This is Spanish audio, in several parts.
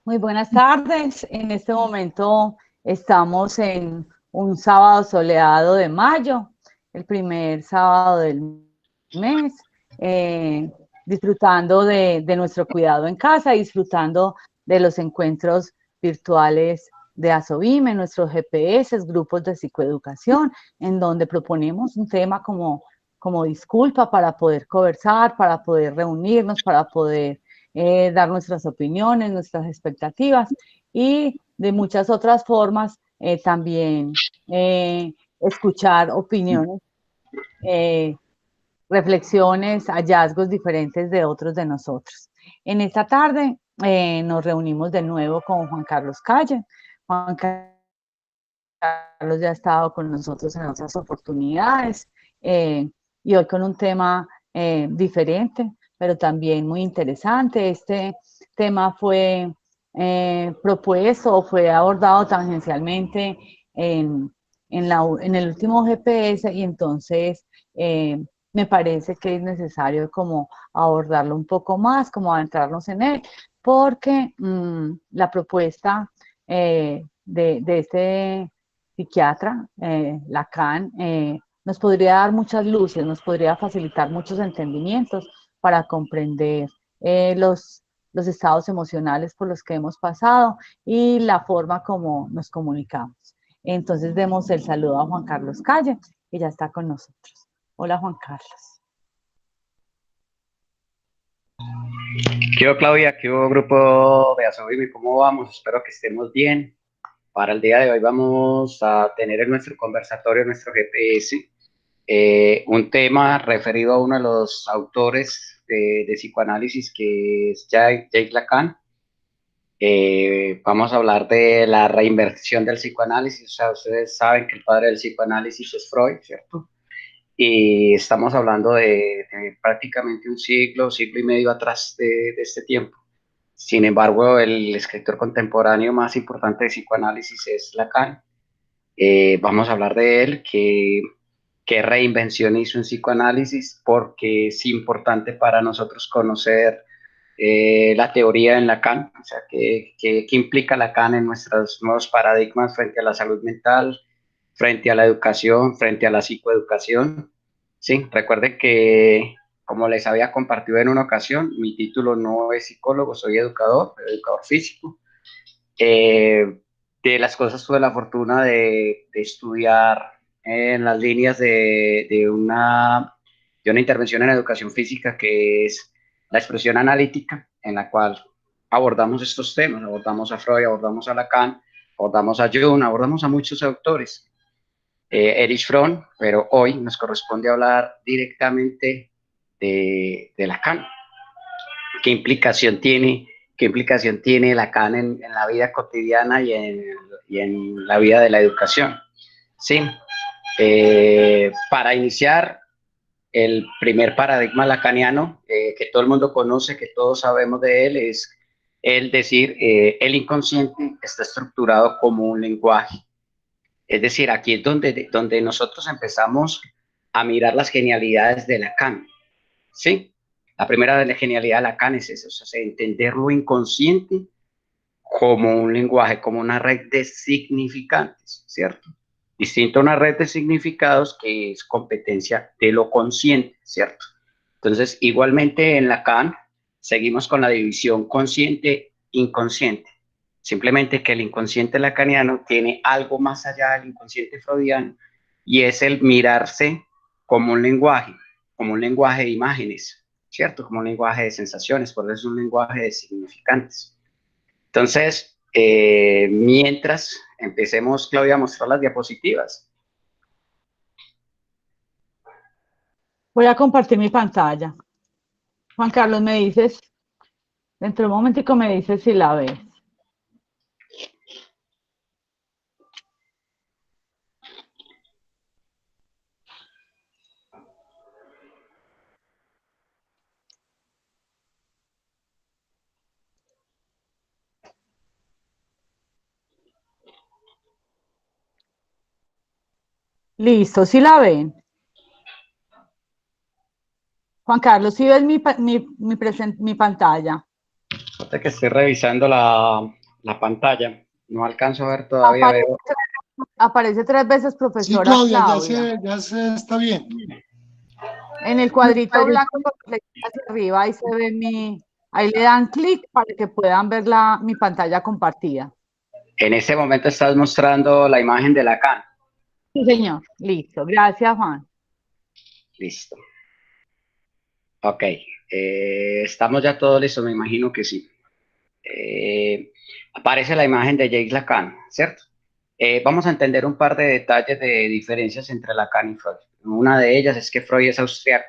Muy buenas tardes. En este momento estamos en un sábado soleado de mayo, el primer sábado del mes, eh, disfrutando de nuestro cuidado en casa, disfrutando de los encuentros virtuales de ASOBIME, nuestros GPS, grupos de psicoeducación, en donde proponemos un tema como disculpa para poder conversar, para poder reunirnos, para poder dar nuestras opiniones, nuestras expectativas y de muchas otras formas también escuchar opiniones, eh, reflexiones, hallazgos diferentes de otros de nosotros. En esta tarde nos reunimos de nuevo con Juan Carlos Calle. Juan Carlos ya ha estado con nosotros en otras oportunidades y hoy con un tema diferente, pero también muy interesante. Este tema fue propuesto o fue abordado tangencialmente en el último GPS y entonces me parece que es necesario como abordarlo un poco más, como adentrarnos en él, porque la propuesta de este psiquiatra, Lacan, nos podría dar muchas luces, nos podría facilitar muchos entendimientos para comprender los estados emocionales por los que hemos pasado y la forma como nos comunicamos. Entonces demos el saludo a Juan Carlos Calle, que ya está con nosotros. Hola, Juan Carlos. ¿Qué hubo, Claudia? ¿Qué hubo, grupo de Asobibi? ¿Cómo vamos? Espero que estemos bien. Para el día de hoy vamos a tener en nuestro conversatorio, nuestro GPS, un tema referido a uno de los autores de psicoanálisis que es Jacques Lacan. Vamos a hablar de la reinversión del psicoanálisis. O sea, ustedes saben que el padre del psicoanálisis es Freud, ¿cierto? Y estamos hablando de prácticamente un siglo y medio atrás de este tiempo. Sin embargo, el escritor contemporáneo más importante de psicoanálisis es Lacan. Vamos a hablar de él, qué reinvención hizo en psicoanálisis, porque es importante para nosotros conocer la teoría en Lacan, o sea, qué implica Lacan en nuestros nuevos paradigmas frente a la salud mental, frente a la educación, frente a la psicoeducación. Sí, recuerden que, como les había compartido en una ocasión, mi título no es psicólogo, soy educador físico. Eh, de las cosas tuve la fortuna de estudiar en las líneas de una intervención en educación física que es la expresión analítica, en la cual abordamos estos temas, abordamos a Freud, abordamos a Lacan, abordamos a Jung, abordamos a muchos autores. Erich Fromm, pero hoy nos corresponde hablar directamente de Lacan. ¿Qué implicación tiene, qué implicación tiene Lacan en la vida cotidiana y en la vida de la educación? Sí, para iniciar, el primer paradigma lacaniano que todo el mundo conoce, que todos sabemos de él, es el decir, el inconsciente está estructurado como un lenguaje. Es decir, aquí es donde nosotros empezamos a mirar las genialidades de Lacan, ¿sí? La primera de la genialidad de Lacan es eso, o sea, entender lo inconsciente como un lenguaje, como una red de significantes, ¿cierto? Distinto a una red de significados que es competencia de lo consciente, ¿cierto? Entonces, igualmente en Lacan, seguimos con la división consciente-inconsciente. Simplemente que el inconsciente lacaniano tiene algo más allá del inconsciente freudiano y es el mirarse como un lenguaje de imágenes, ¿cierto? Como un lenguaje de sensaciones, por eso es un lenguaje de significantes. Entonces, mientras empecemos, Claudia, a mostrar las diapositivas. Voy a compartir mi pantalla. Juan Carlos, me dices, dentro de un momentico me dices si la ves. Listo, si la ven. Juan Carlos, si ves mi pantalla. Fíjate que estoy revisando la pantalla. No alcanzo a ver todavía. Aparece, Veo. aparece 3 veces Sí, profesora Claudia, Claudia. ya se está bien. En el cuadrito blanco con flecha hacia arriba, ahí se ve ahí le dan clic para que puedan ver mi pantalla compartida. En este momento estás mostrando la imagen de Lacan. Sí, señor. Listo. Gracias, Juan. Listo. Ok. Estamos ya todos listos, me imagino que sí. Aparece la imagen de Jacques Lacan, ¿cierto? Vamos a entender un par de detalles de diferencias entre Lacan y Freud. Una de ellas es que Freud es austriaco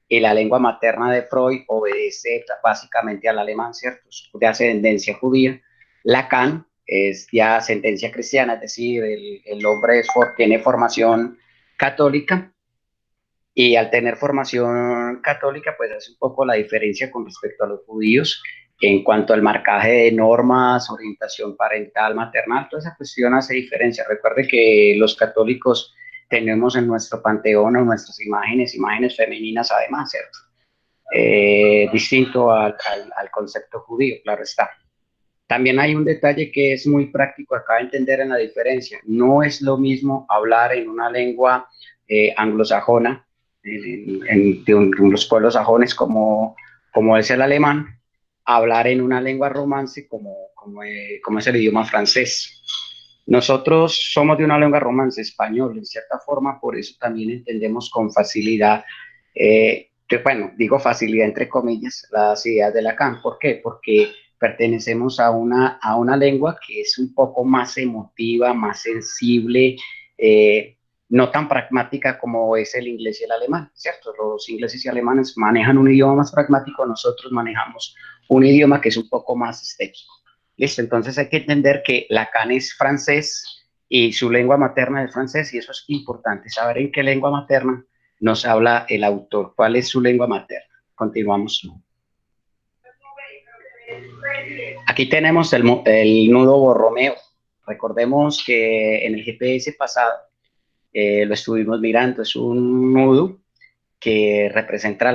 y la lengua materna de Freud obedece básicamente al alemán, ¿cierto? Es de ascendencia judía. Lacan es ya ascendencia cristiana, es decir, el hombre tiene formación católica y al tener formación católica, pues hace un poco la diferencia con respecto a los judíos en cuanto al marcaje de normas, orientación parental, maternal, toda esa cuestión hace diferencia. Recuerde que los católicos tenemos en nuestro panteón, en nuestras imágenes femeninas además, ¿cierto? Distinto al concepto judío, claro está. También hay un detalle que es muy práctico acá entender en la diferencia. No es lo mismo hablar en una lengua anglosajona, de los pueblos sajones como es el alemán, hablar en una lengua romance como es el idioma francés. Nosotros somos de una lengua romance español, en cierta forma, por eso también entendemos con facilidad, bueno, digo facilidad entre comillas, las ideas de Lacan. ¿Por qué? Porque pertenecemos a una lengua que es un poco más emotiva, más sensible, no tan pragmática como es el inglés y el alemán, ¿cierto? Los ingleses y alemanes manejan un idioma más pragmático, nosotros manejamos un idioma que es un poco más estético. Listo, entonces hay que entender que Lacan es francés y su lengua materna es francés, y eso es importante, saber en qué lengua materna nos habla el autor, cuál es su lengua materna. Continuamos. Aquí tenemos el nudo Borromeo. Recordemos que en el GPS pasado lo estuvimos mirando, es un nudo que representa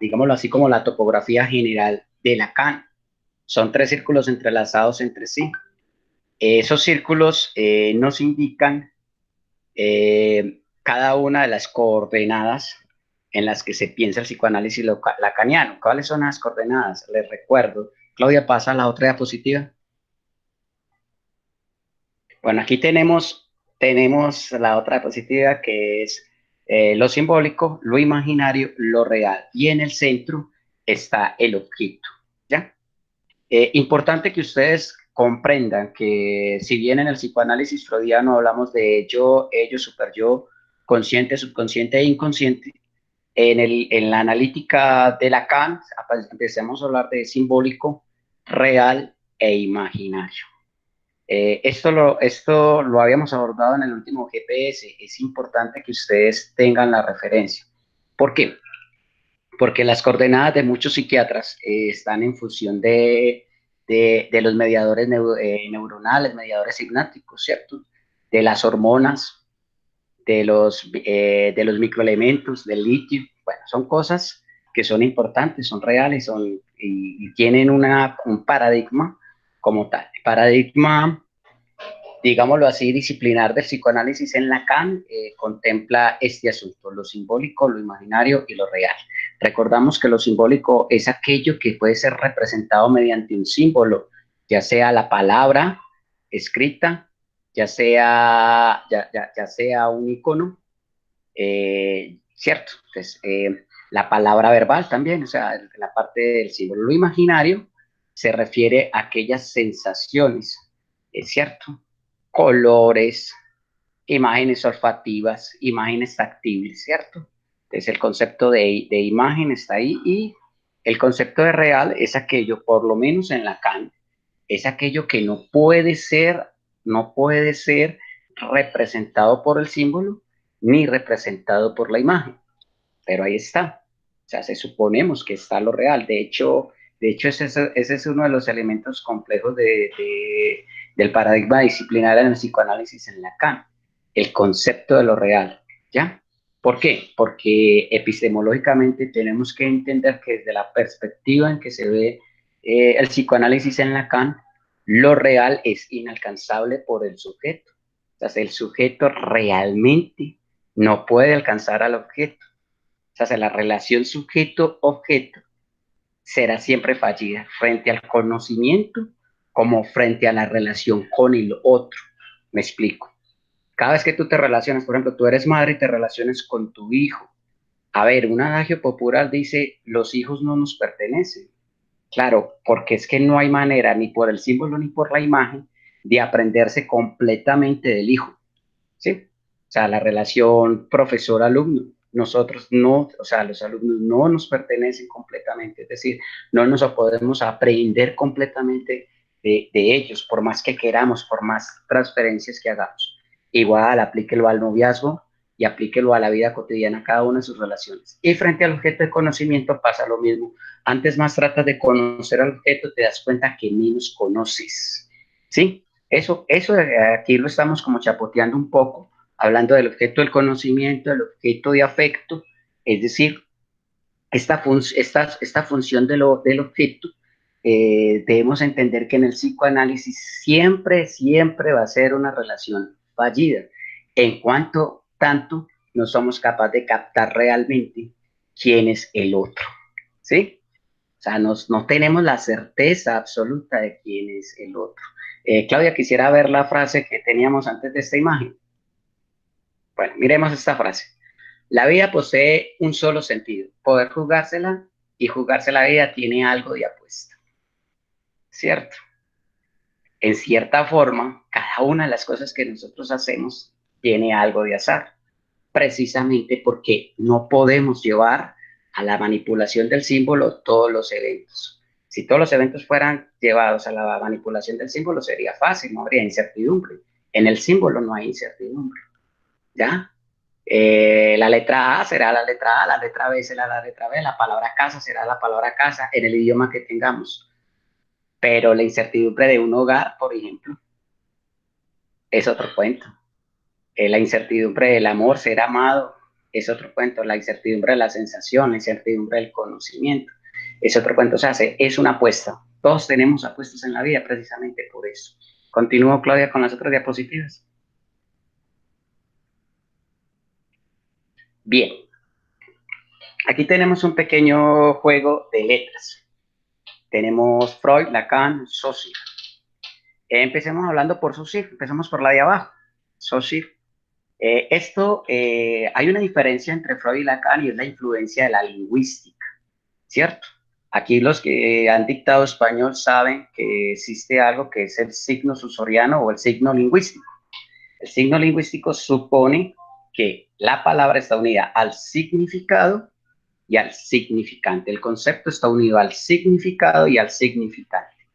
digámoslo así, como la topografía general de Lacan. Son 3 círculos entrelazados entre sí. Esos círculos nos indican cada una de las coordenadas en las que se piensa el psicoanálisis lacaniano. ¿Cuáles son las coordenadas? Les recuerdo. Claudia, pasa a la otra diapositiva. Bueno, aquí tenemos la otra diapositiva, que es lo simbólico, lo imaginario, lo real. Y en el centro está el objeto, ¿ya? Importante que ustedes comprendan que si bien en el psicoanálisis freudiano hablamos de yo, ellos, superyo, consciente, subconsciente e inconsciente, en la analítica de Lacan empecemos a hablar de simbólico, real e imaginario. Esto lo habíamos abordado en el último GPS. Es importante que ustedes tengan la referencia. ¿Por qué? Porque las coordenadas de muchos psiquiatras están en función de los mediadores neuronales, mediadores sinápticos, ¿cierto? De las hormonas, de los microelementos, del litio. Bueno, son cosas que son importantes, son reales, y tienen un paradigma como tal. El paradigma, digámoslo así, disciplinar del psicoanálisis en Lacan contempla este asunto, lo simbólico, lo imaginario y lo real. Recordamos que lo simbólico es aquello que puede ser representado mediante un símbolo, ya sea la palabra escrita, ya sea un icono, ¿cierto? Entonces, la palabra verbal también, o sea, la parte del símbolo. Lo imaginario se refiere a aquellas sensaciones, ¿cierto? Colores, imágenes olfativas, imágenes táctiles, ¿cierto? Entonces el concepto de imagen está ahí, y el concepto de real es aquello, por lo menos en Lacan, es aquello que no puede ser representado por el símbolo ni representado por la imagen, pero ahí está. O sea, suponemos que está lo real. De hecho ese es uno de los elementos complejos del paradigma disciplinar en el psicoanálisis en Lacan, el concepto de lo real, ¿ya? ¿Por qué? Porque epistemológicamente tenemos que entender que desde la perspectiva en que se ve el psicoanálisis en Lacan, lo real es inalcanzable por el sujeto. O sea, el sujeto realmente no puede alcanzar al objeto. O sea, la relación sujeto-objeto será siempre fallida frente al conocimiento como frente a la relación con el otro. Me explico. Cada vez que tú te relacionas, por ejemplo, tú eres madre y te relacionas con tu hijo. A ver, un adagio popular dice, los hijos no nos pertenecen. Claro, porque es que no hay manera, ni por el símbolo ni por la imagen, de aprenderse completamente del hijo, ¿sí? O sea, la relación profesor-alumno, nosotros no, o sea, los alumnos no nos pertenecen completamente, es decir, no nos podemos aprender completamente de ellos, por más que queramos, por más transferencias que hagamos. Igual, aplíquelo al noviazgo y aplíquelo a la vida cotidiana, cada una de sus relaciones. Y frente al objeto de conocimiento pasa lo mismo. Antes más tratas de conocer al objeto, te das cuenta que menos conoces, ¿sí? Eso aquí lo estamos como chapoteando un poco, hablando del objeto del conocimiento, del objeto de afecto, es decir, esta función del objeto, debemos entender que en el psicoanálisis siempre va a ser una relación fallida, en cuanto tanto no somos capaces de captar realmente quién es el otro, ¿sí? O sea, no tenemos la certeza absoluta de quién es el otro. Claudia, quisiera ver la frase que teníamos antes de esta imagen. Bueno, miremos esta frase. La vida posee un solo sentido, poder jugársela, y jugarse la vida tiene algo de apuesta, ¿cierto? En cierta forma, cada una de las cosas que nosotros hacemos tiene algo de azar, precisamente porque no podemos llevar a la manipulación del símbolo todos los eventos. Si todos los eventos fueran llevados a la manipulación del símbolo, sería fácil, no habría incertidumbre. En el símbolo no hay incertidumbre, ¿ya? La letra A será la letra A, la letra B será la letra B, la palabra casa será la palabra casa en el idioma que tengamos. Pero la incertidumbre de un hogar, por ejemplo, es otro cuento. La incertidumbre del amor, ser amado, es otro cuento. La incertidumbre de la sensación, la incertidumbre del conocimiento, es otro cuento. O sea, es una apuesta. Todos tenemos apuestas en la vida precisamente por eso. Continúo, Claudia, con las otras diapositivas. Bien, aquí tenemos un pequeño juego de letras. Tenemos Freud, Lacan, Saussure. Empecemos hablando por Saussure, empecemos por la de abajo. Saussure. Hay una diferencia entre Freud y Lacan y es la influencia de la lingüística, ¿cierto? Aquí los que han dictado español saben que existe algo que es el signo susoriano o el signo lingüístico. El signo lingüístico supone que la palabra está unida al significado y al significante. El concepto está unido al significado y al significante.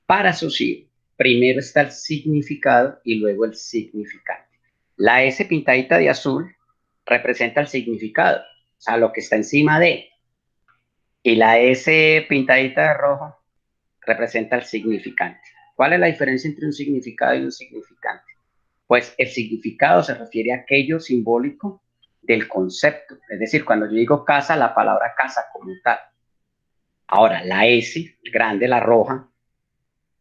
Para Saussure, primero está el significado y luego el significante. La S pintadita de azul representa el significado, o sea, lo que está encima de. Y la S pintadita de rojo representa el significante. ¿Cuál es la diferencia entre un significado y un significante? Pues el significado se refiere a aquello simbólico del concepto. Es decir, cuando yo digo casa, la palabra casa como tal. Ahora, la S grande, la roja,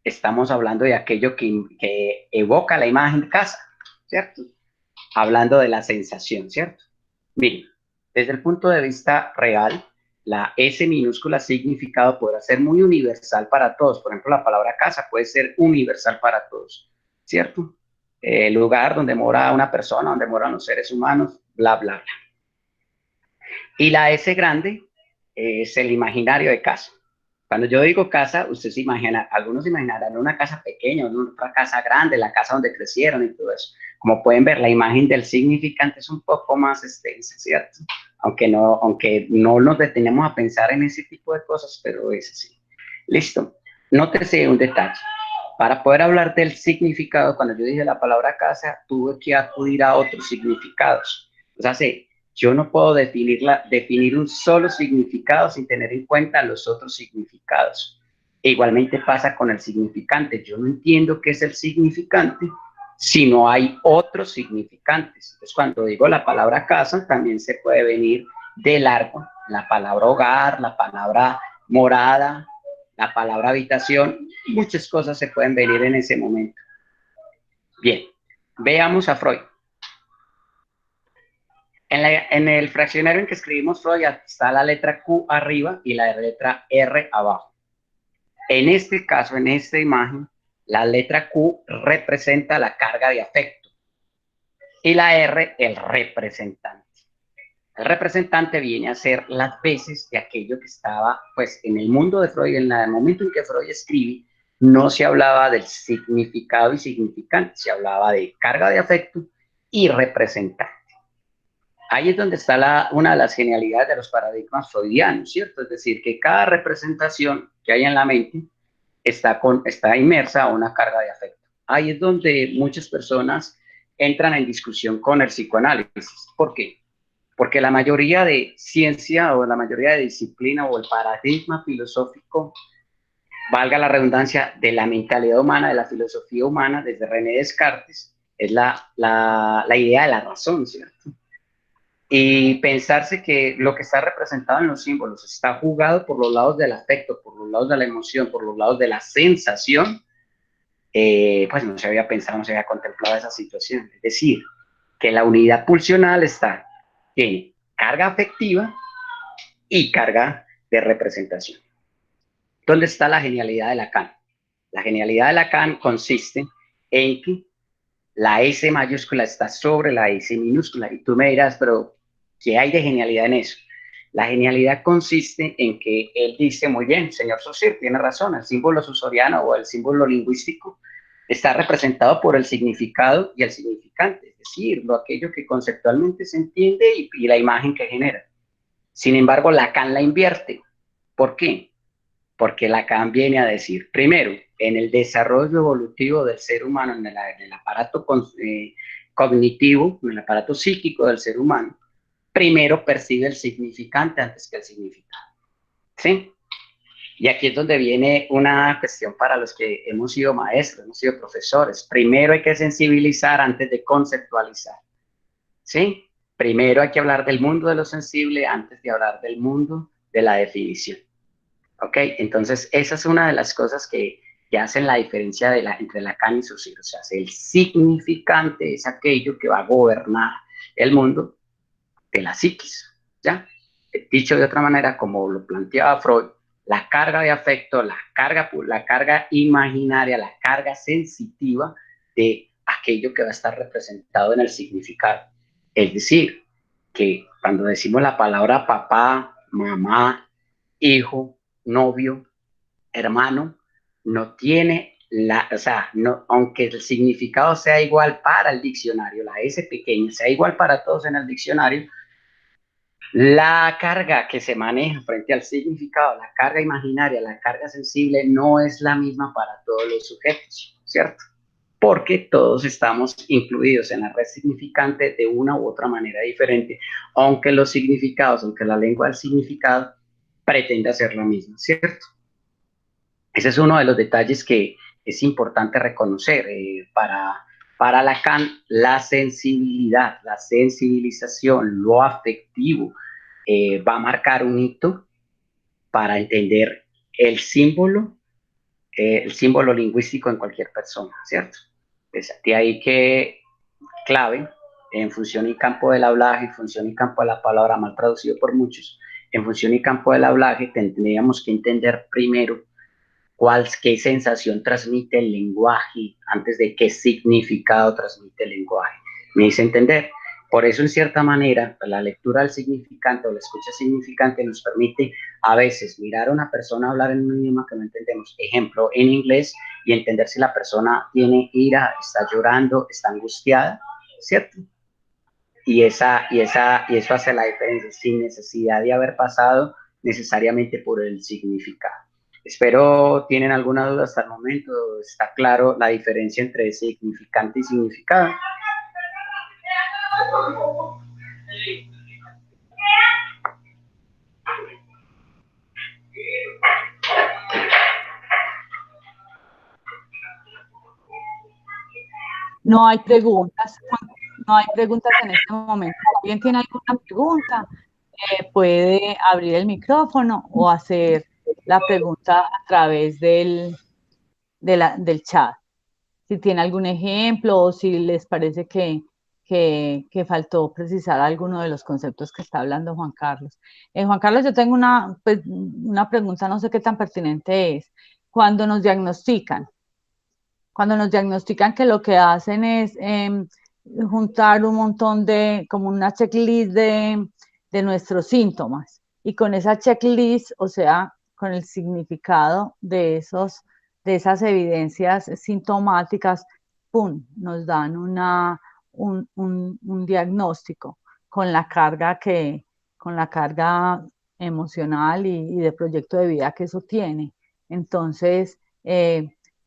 estamos hablando de aquello que evoca la imagen de casa, ¿cierto? Hablando de la sensación, ¿cierto? Miren, desde el punto de vista real, la S minúscula significado podrá ser muy universal para todos. Por ejemplo, la palabra casa puede ser universal para todos, ¿cierto? El lugar donde mora una persona, donde moran los seres humanos, bla, bla, bla. Y la S grande es el imaginario de casa. Cuando yo digo casa, usted se imagina, algunos se imaginarán una casa pequeña, otra casa grande, la casa donde crecieron y todo eso. Como pueden ver, la imagen del significante es un poco más extensa, ¿cierto? Aunque no nos detenemos a pensar en ese tipo de cosas, pero es así. Listo. Nótese un detalle. Para poder hablar del significado, cuando yo dije la palabra casa, tuve que acudir a otros significados. O sea, yo no puedo definir un solo significado sin tener en cuenta los otros significados. E igualmente pasa con el significante. Yo no entiendo qué es el significante si no hay otros significantes. Entonces, cuando digo la palabra casa, también se puede venir de largo la palabra hogar, la palabra morada, la palabra habitación, muchas cosas se pueden venir en ese momento. Bien, veamos a Freud. En el fraccionario en que escribimos Freud está la letra Q arriba y la letra R abajo. En este caso, en esta imagen, la letra Q representa la carga de afecto y la R el representante. El representante viene a ser las veces de aquello que estaba, pues, en el mundo de Freud, en el momento en que Freud escribe, no se hablaba del significado y significante, se hablaba de carga de afecto y representante. Ahí es donde está una de las genialidades de los paradigmas freudianos, ¿cierto? Es decir, que cada representación que hay en la mente está inmersa a una carga de afecto. Ahí es donde muchas personas entran en discusión con el psicoanálisis. ¿Por qué? Porque la mayoría de ciencia o la mayoría de disciplina o el paradigma filosófico, valga la redundancia, de la mentalidad humana, de la filosofía humana, desde René Descartes, es la idea de la razón, ¿cierto? Y pensarse que lo que está representado en los símbolos está jugado por los lados del afecto, por los lados de la emoción, por los lados de la sensación, pues no se había pensado, no se había contemplado esa situación. Es decir, que la unidad pulsional tiene carga afectiva y carga de representación. ¿Dónde está la genialidad de Lacan? La genialidad de Lacan consiste en que la S mayúscula está sobre la S minúscula. Y tú me dirás, pero ¿qué hay de genialidad en eso? La genialidad consiste en que él dice, muy bien, señor Saussure, tiene razón, el símbolo susoriano o el símbolo lingüístico está representado por el significado y el significante, es decir, aquello que conceptualmente se entiende y la imagen que genera. Sin embargo, Lacan la invierte. ¿Por qué? Porque Lacan viene a decir, primero, en el desarrollo evolutivo del ser humano, en el aparato cognitivo, en el aparato psíquico del ser humano, primero percibe el significante antes que el significado. ¿Sí? Y aquí es donde viene una cuestión para los que hemos sido maestros, hemos sido profesores. Primero hay que sensibilizar antes de conceptualizar. ¿Sí? Primero hay que hablar del mundo de lo sensible antes de hablar del mundo de la definición. ¿Ok? Entonces, esa es una de las cosas que hacen la diferencia entre Lacan y Saussure. O sea, el significante es aquello que va a gobernar el mundo de la psiquis, ¿ya? Dicho de otra manera, como lo planteaba Freud, la carga de afecto, la carga imaginaria, la carga sensitiva de aquello que va a estar representado en el significado. Es decir, que cuando decimos la palabra papá, mamá, hijo, novio, hermano, no tiene aunque el significado sea igual para el diccionario, la S pequeña sea igual para todos en el diccionario, la carga que se maneja frente al significado, la carga imaginaria, la carga sensible, no es la misma para todos los sujetos, ¿cierto? Porque todos estamos incluidos en la red significante de una u otra manera diferente, aunque los significados, aunque la lengua del significado pretenda ser la misma, ¿cierto? Ese es uno de los detalles que es importante reconocer. Para Lacan, la sensibilidad, la sensibilización, lo afectivo, va a marcar un hito para entender el símbolo lingüístico en cualquier persona, ¿cierto? Es de ahí que clave, en función y campo del hablaje, en función y campo de la palabra, mal traducido por muchos, en función y campo del hablaje tendríamos que entender primero qué sensación transmite el lenguaje antes de qué significado transmite el lenguaje. Me hice entender. Por eso, en cierta manera, la lectura del significante o la escucha significante nos permite a veces mirar a una persona hablar en un idioma que no entendemos, ejemplo, en inglés, y entender si la persona tiene ira, está llorando, está angustiada, ¿cierto? Y eso hace la diferencia, sin necesidad de haber pasado necesariamente por el significado. Espero tienen alguna duda hasta el momento. ¿Está claro la diferencia entre significante y significado? No hay preguntas. No hay preguntas en este momento. Si alguien tiene alguna pregunta, puede abrir el micrófono o hacer la pregunta a través del chat. Si tiene algún ejemplo o si les parece que faltó precisar alguno de los conceptos que está hablando Juan Carlos. Juan Carlos, yo tengo pues, una pregunta, no sé qué tan pertinente es. Cuando nos diagnostican que lo que hacen es juntar un montón como una checklist de nuestros síntomas, y con esa checklist, o sea, con el significado de esas evidencias sintomáticas, ¡pum!, nos dan un diagnóstico con con la carga emocional y de proyecto de vida que eso tiene. Entonces,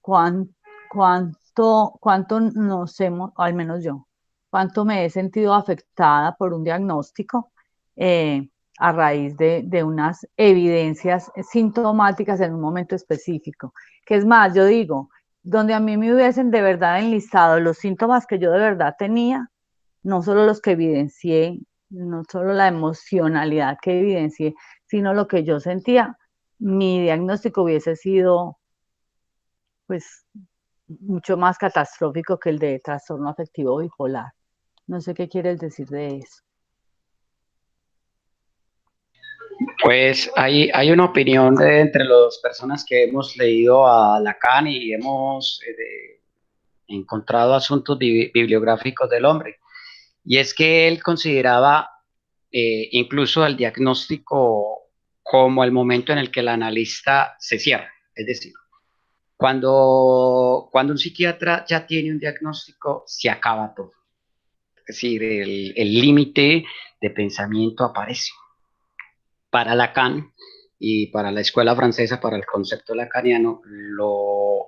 ¿cuán, cuánto nos hemos, al menos yo, cuánto me he sentido afectada por un diagnóstico eh, a raíz de unas evidencias sintomáticas en un momento específico? Que es más, yo digo, donde a mí me hubiesen de verdad enlistado los síntomas que yo de verdad tenía, no solo los que evidencié, no solo la emocionalidad que evidencié, sino lo que yo sentía, mi diagnóstico hubiese sido, pues, mucho más catastrófico que el de trastorno afectivo bipolar. No sé qué quieres decir de eso. Pues hay una opinión entre las personas que hemos leído a Lacan y hemos encontrado asuntos bibliográficos del hombre, y es que él consideraba incluso el diagnóstico como el momento en el que el analista se cierra. Es decir, cuando un psiquiatra ya tiene un diagnóstico, se acaba todo. Es decir, el límite de pensamiento aparece. Para Lacan y para la escuela francesa, para el concepto lacaniano,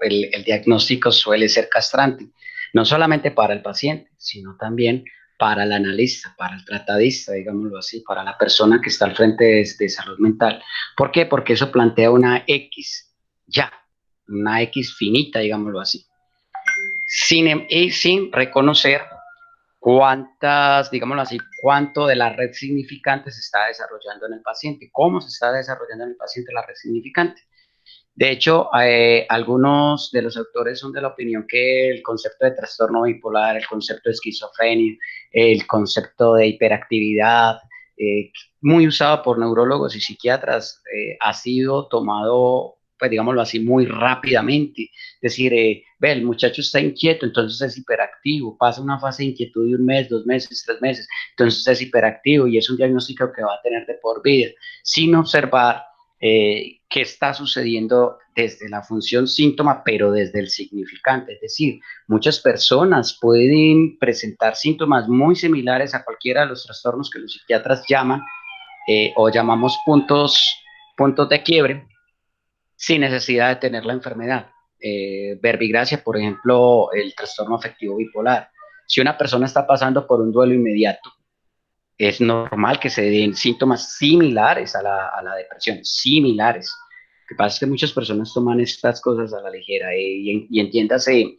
el diagnóstico suele ser castrante, no solamente para el paciente, sino también para el analista, para el tratadista, digámoslo así, para la persona que está al frente de salud mental. ¿Por qué? Porque eso plantea una X ya, una X finita, digámoslo así, sin reconocer cuántas, digámoslo así, cuánto de la red significante se está desarrollando en el paciente, cómo se está desarrollando en el paciente la red significante. De hecho, algunos de los autores son de la opinión que el concepto de trastorno bipolar, el concepto de esquizofrenia, el concepto de hiperactividad, muy usado por neurólogos y psiquiatras, ha sido tomado, pues digámoslo así, muy rápidamente. Es decir, ve, el muchacho está inquieto, entonces es hiperactivo, pasa una fase de inquietud de un mes, 2 meses, 3 meses, entonces es hiperactivo y es un diagnóstico que va a tener de por vida, sin observar qué está sucediendo desde la función síntoma, pero desde el significante. Es decir, muchas personas pueden presentar síntomas muy similares a cualquiera de los trastornos que los psiquiatras llaman o llamamos puntos de quiebre, sin necesidad de tener la enfermedad. Verbigracia, por ejemplo, el trastorno afectivo bipolar. Si una persona está pasando por un duelo inmediato, es normal que se den síntomas similares a la depresión, similares. Lo que pasa es que muchas personas toman estas cosas a la ligera y entiéndase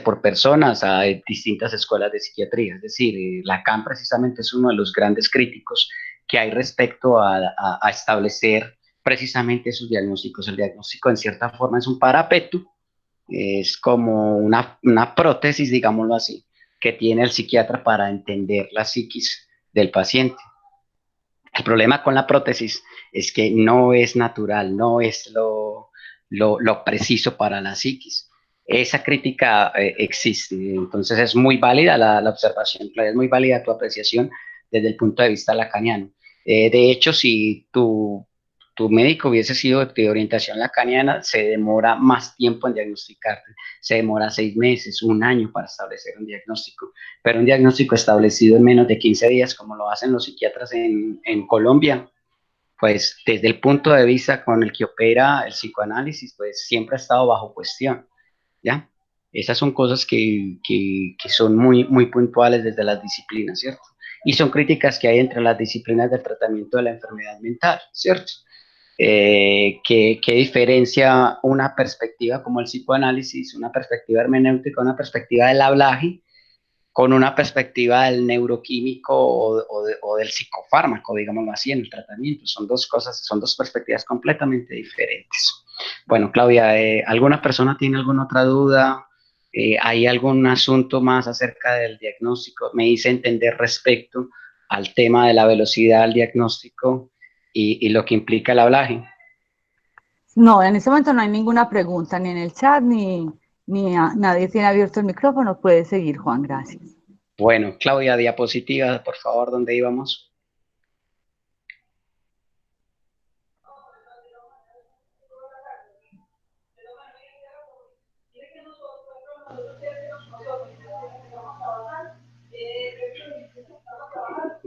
por personas a distintas escuelas de psiquiatría. Es decir, Lacan precisamente es uno de los grandes críticos que hay respecto a establecer precisamente esos diagnósticos. El diagnóstico en cierta forma es un parapeto, es como una prótesis, digámoslo así, que tiene el psiquiatra para entender la psiquis del paciente. El problema con la prótesis es que no es natural, no es lo preciso para la psiquis. Esa crítica existe, entonces es muy válida la observación, es muy válida tu apreciación desde el punto de vista lacaniano. De hecho, si tu médico hubiese sido de orientación lacaniana, se demora más tiempo en diagnosticarte, se demora 6 meses, un año para establecer un diagnóstico, pero un diagnóstico establecido en menos de 15 días, como lo hacen los psiquiatras en Colombia, pues desde el punto de vista con el que opera el psicoanálisis, pues siempre ha estado bajo cuestión, ¿ya? Esas son cosas que son muy puntuales desde las disciplinas, ¿cierto? Y son críticas que hay entre las disciplinas del tratamiento de la enfermedad mental, ¿cierto? Que diferencia una perspectiva como el psicoanálisis, una perspectiva hermenéutica, una perspectiva del hablaje, con una perspectiva del neuroquímico o del psicofármaco, digámoslo así, en el tratamiento. Son dos cosas, son dos perspectivas completamente diferentes. Bueno, Claudia, ¿alguna persona tiene alguna otra duda? ¿Hay algún asunto más acerca del diagnóstico? Me hice entender respecto al tema de la velocidad del diagnóstico y lo que implica el hablaje. No, en este momento no hay ninguna pregunta, ni en el chat, nadie tiene abierto el micrófono. Puede seguir, Juan, gracias. Bueno, Claudia, diapositiva, por favor, ¿dónde íbamos?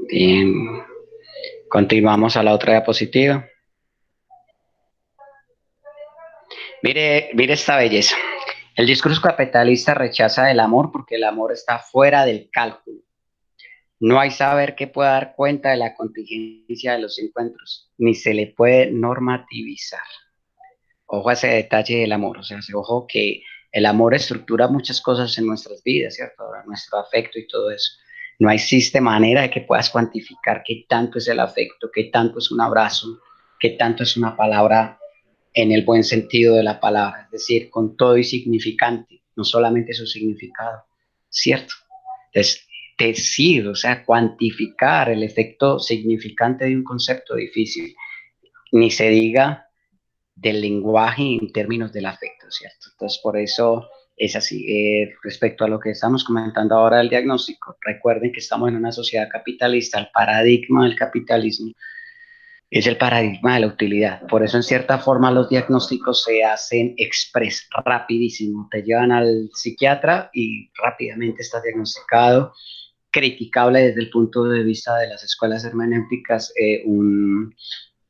Bien, continuamos a la otra diapositiva. Mire esta belleza. El discurso capitalista rechaza el amor porque el amor está fuera del cálculo. No hay saber que pueda dar cuenta de la contingencia de los encuentros, ni se le puede normativizar. Ojo a ese detalle del amor, o sea, ojo que el amor estructura muchas cosas en nuestras vidas, ¿cierto? Nuestro afecto y todo eso. No existe manera de que puedas cuantificar qué tanto es el afecto, qué tanto es un abrazo, qué tanto es una palabra en el buen sentido de la palabra, es decir, con todo y significante, no solamente su significado, ¿cierto? Entonces, decir, o sea, cuantificar el efecto significante de un concepto difícil, ni se diga del lenguaje en términos del afecto, ¿cierto? Entonces, por eso es así. Respecto a lo que estamos comentando ahora del diagnóstico, recuerden que estamos en una sociedad capitalista, el paradigma del capitalismo es el paradigma de la utilidad. Por eso, en cierta forma, los diagnósticos se hacen express, rapidísimo. Te llevan al psiquiatra y rápidamente estás diagnosticado. Criticable desde el punto de vista de las escuelas hermenéuticas,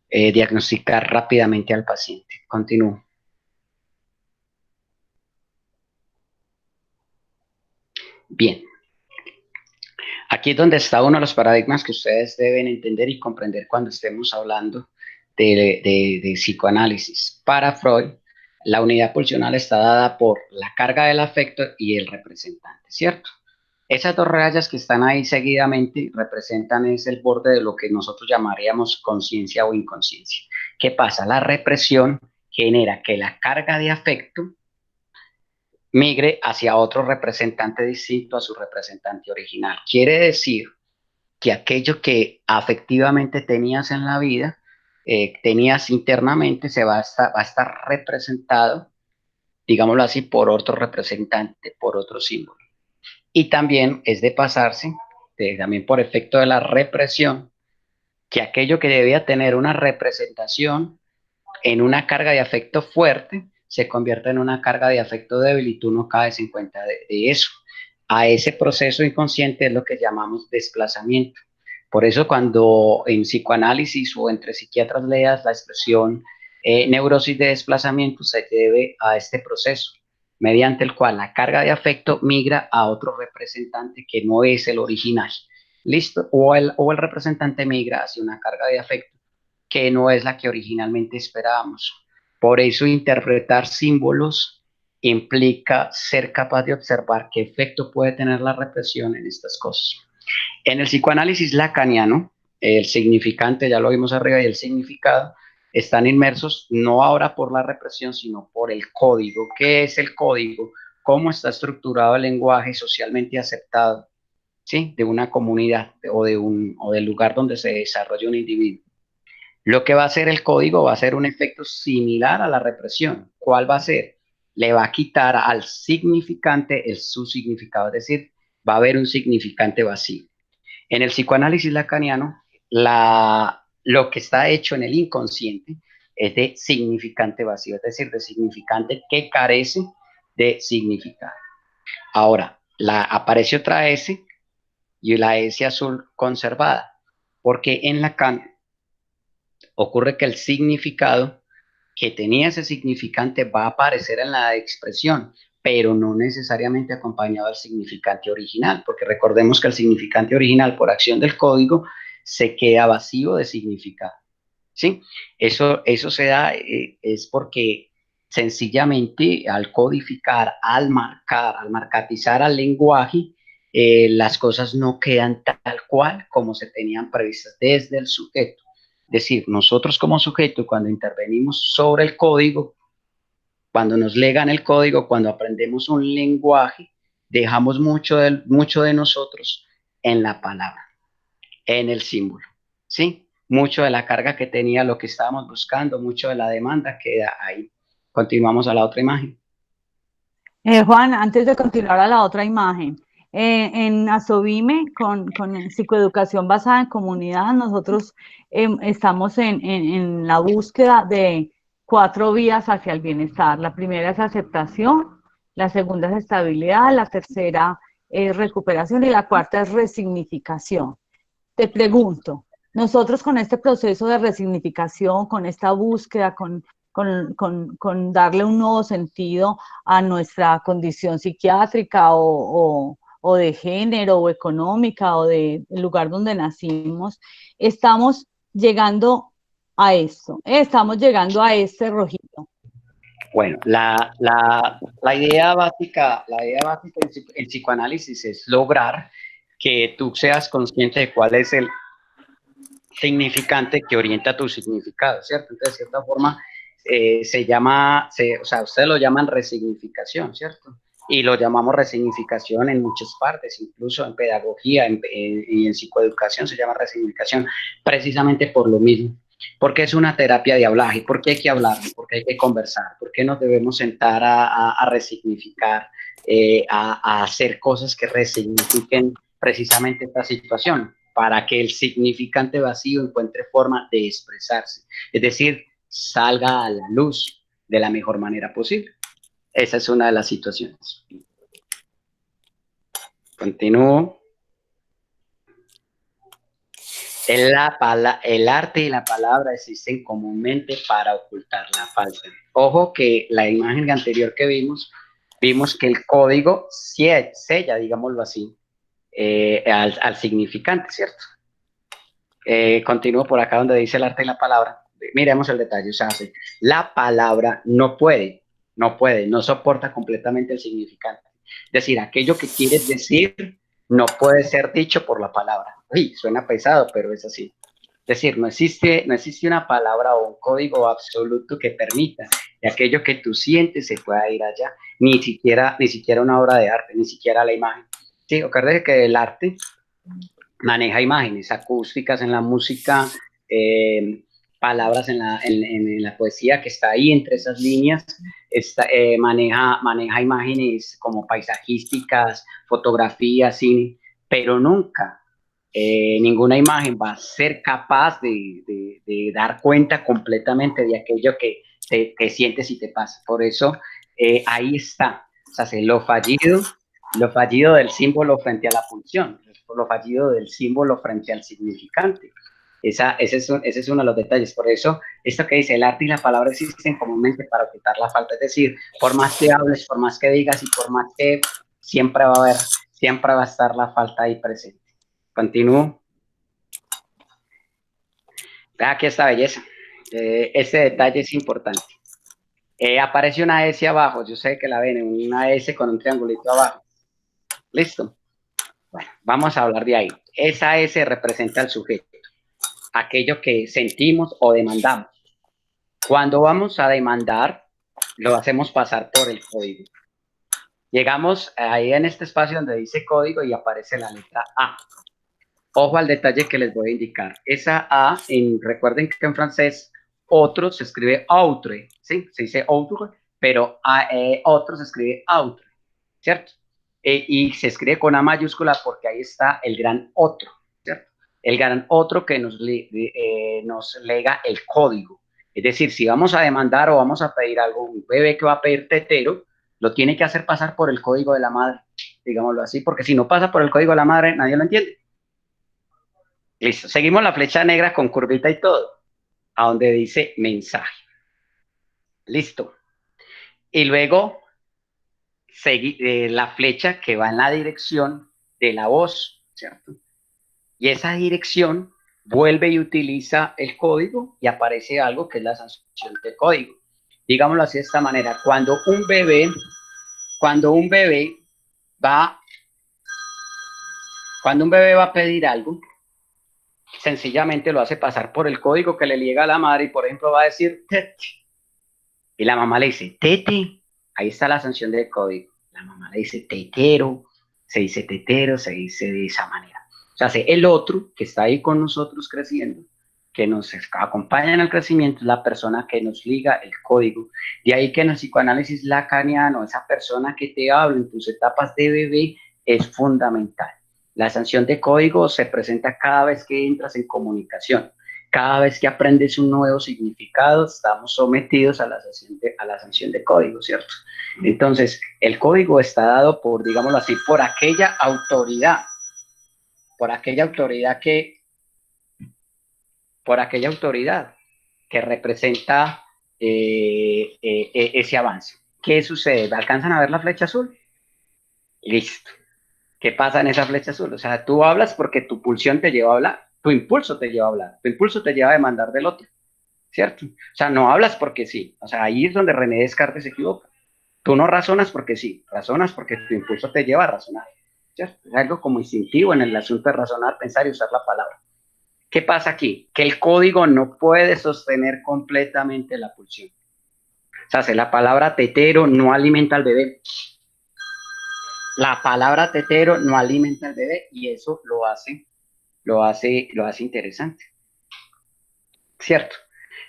diagnosticar rápidamente al paciente. Continúo. Bien. Aquí es donde está uno de los paradigmas que ustedes deben entender y comprender cuando estemos hablando de psicoanálisis. Para Freud, la unidad pulsional está dada por la carga del afecto y el representante, ¿cierto? Esas dos rayas que están ahí seguidamente representan es el borde de lo que nosotros llamaríamos conciencia o inconsciencia. ¿Qué pasa? La represión genera que la carga de afecto migre hacia otro representante distinto a su representante original. Quiere decir que aquello que afectivamente tenías en la vida, tenías internamente, va a estar representado, digámoslo así, por otro representante, por otro símbolo. Y también es de pasarse, también por efecto de la represión, que aquello que debía tener una representación en una carga de afecto fuerte, se convierte en una carga de afecto débil y tú no caes en cuenta de eso. A ese proceso inconsciente es lo que llamamos desplazamiento. Por eso cuando en psicoanálisis o entre psiquiatras leas la expresión neurosis de desplazamiento, se debe a este proceso, mediante el cual la carga de afecto migra a otro representante que no es el original. ¿Listo? O el representante migra hacia una carga de afecto que no es la que originalmente esperábamos. Por eso interpretar símbolos implica ser capaz de observar qué efecto puede tener la represión en estas cosas. En el psicoanálisis lacaniano, el significante, ya lo vimos arriba, y el significado están inmersos no ahora por la represión, sino por el código. ¿Qué es el código? ¿Cómo está estructurado el lenguaje socialmente aceptado, ¿sí?, de una comunidad o del lugar donde se desarrolla un individuo? Lo que va a hacer el código va a ser un efecto similar a la represión. ¿Cuál va a ser? Le va a quitar al significante su significado, es decir, va a haber un significante vacío. En el psicoanálisis lacaniano, lo que está hecho en el inconsciente es de significante vacío, es decir, de significante que carece de significado. Ahora, aparece otra S y la S azul conservada, porque en Lacan ocurre que el significado que tenía ese significante va a aparecer en la expresión, pero no necesariamente acompañado del significante original, porque recordemos que el significante original, por acción del código, se queda vacío de significado. ¿Sí? Eso se da, es porque sencillamente al codificar, al marcar, al marcatizar al lenguaje, las cosas no quedan tal cual como se tenían previstas desde el sujeto. Es decir, nosotros como sujeto, cuando intervenimos sobre el código, cuando nos legan el código, cuando aprendemos un lenguaje, dejamos mucho de nosotros en la palabra, en el símbolo, ¿sí? Mucho de la carga que tenía lo que estábamos buscando, mucho de la demanda queda ahí. Continuamos a la otra imagen. Juan, antes de continuar a la otra imagen, en Asobime, con psicoeducación basada en comunidad, nosotros estamos en la búsqueda de 4 vías hacia el bienestar. La primera es aceptación, la segunda es estabilidad, la tercera es recuperación y la cuarta es resignificación. Te pregunto, nosotros con este proceso de resignificación, con esta búsqueda, con darle un nuevo sentido a nuestra condición psiquiátrica o de género o económica o del lugar donde nacimos, estamos llegando a esto, estamos llegando a este rojito. Bueno, la idea básica en psicoanálisis es lograr que tú seas consciente de cuál es el significante que orienta tu significado, ¿cierto? Entonces, de cierta forma, o sea, ustedes lo llaman resignificación, ¿cierto? Y lo llamamos resignificación en muchas partes, incluso en pedagogía y en psicoeducación se llama resignificación, precisamente por lo mismo. Porque es una terapia de hablaje, porque hay que hablar, porque hay que conversar, porque nos debemos sentar a resignificar, a hacer cosas que resignifiquen precisamente esta situación, para que el significante vacío encuentre forma de expresarse, es decir, salga a la luz de la mejor manera posible. Esa es una de las situaciones. Continúo. El arte y la palabra existen comúnmente para ocultar la falta. Ojo que la imagen anterior que vimos que el código sella, digámoslo así, al significante, ¿cierto? Continúo por acá donde dice el arte y la palabra. Miremos el detalle. O sea, la palabra no soporta completamente el significante. Es decir, aquello que quieres decir no puede ser dicho por la palabra. Uy, suena pesado, pero es así. Es decir, no existe una palabra o un código absoluto que permita que aquello que tú sientes se pueda ir allá, ni siquiera una obra de arte, ni siquiera la imagen. Sí, acuérdate que el arte maneja imágenes acústicas en la música, palabras en la poesía que está ahí entre esas líneas, maneja imágenes como paisajísticas, fotografías, cine, pero nunca ninguna imagen va a ser capaz de dar cuenta completamente de aquello que te sientes y te pasa. Por eso ahí está, o sea, lo fallido del símbolo frente a la función, lo fallido del símbolo frente al significante. Ese es uno de los detalles. Por eso, esto que dice, el arte y la palabra existen comúnmente para ocultar la falta. Es decir, por más que hables, por más que digas y por más que siempre va a estar la falta ahí presente. Continúo. Aquí esta belleza. Este detalle es importante. Aparece una S abajo. Yo sé que la ven, una S con un triangulito abajo. ¿Listo? Bueno, vamos a hablar de ahí. Esa S representa al sujeto, aquello que sentimos o demandamos. Cuando vamos a demandar, lo hacemos pasar por el código. Llegamos ahí en este espacio donde dice código y aparece la letra A. Ojo al detalle que les voy a indicar. Esa A, recuerden que en francés, otro se escribe autre, ¿sí? Se dice autre, pero otro se escribe autre, ¿cierto? Y se escribe con A mayúscula porque ahí está el gran otro, ¿cierto? El gran otro que nos lega el código. Es decir, si vamos a demandar o vamos a pedir algo, un bebé que va a pedir tetero, lo tiene que hacer pasar por el código de la madre, digámoslo así, porque si no pasa por el código de la madre, nadie lo entiende. Listo, seguimos la flecha negra con curvita y todo, a donde dice mensaje. Listo. Y luego la flecha que va en la dirección de la voz, ¿cierto? Y esa dirección vuelve y utiliza el código y aparece algo que es la asociación de código. Digámoslo así de esta manera, cuando un bebé va Cuando un bebé va a pedir algo, sencillamente lo hace pasar por el código que le llega a la madre y, por ejemplo, va a decir tete. Y la mamá le dice tete. Ahí está la sanción del código. La mamá le dice tetero, se dice de esa manera. O sea, el otro que está ahí con nosotros creciendo, que nos acompaña en el crecimiento, es la persona que nos liga el código. De ahí que en el psicoanálisis lacaniano, esa persona que te habla en tus etapas de bebé es fundamental. La sanción de código se presenta cada vez que entras en comunicación. Cada vez que aprendes un nuevo significado, estamos sometidos a la sanción de código, ¿cierto? Entonces, el código está dado por, digámoslo así, por aquella autoridad que representa ese avance. ¿Qué sucede? ¿Alcanzan a ver la flecha azul? Listo. ¿Qué pasa en esa flecha azul? O sea, tú hablas porque tu pulsión te lleva a hablar, tu impulso te lleva a hablar, tu impulso te lleva a demandar del otro, ¿cierto? O sea, no hablas porque sí. O sea, ahí es donde René Descartes se equivoca. Tú no razonas porque sí, razonas porque tu impulso te lleva a razonar, ¿cierto? Es algo como instintivo en el asunto de razonar, pensar y usar la palabra. ¿Qué pasa aquí? Que el código no puede sostener completamente la pulsión. O sea, si la palabra tetero no alimenta al bebé. La palabra tetero no alimenta al bebé y eso lo hace interesante, ¿cierto?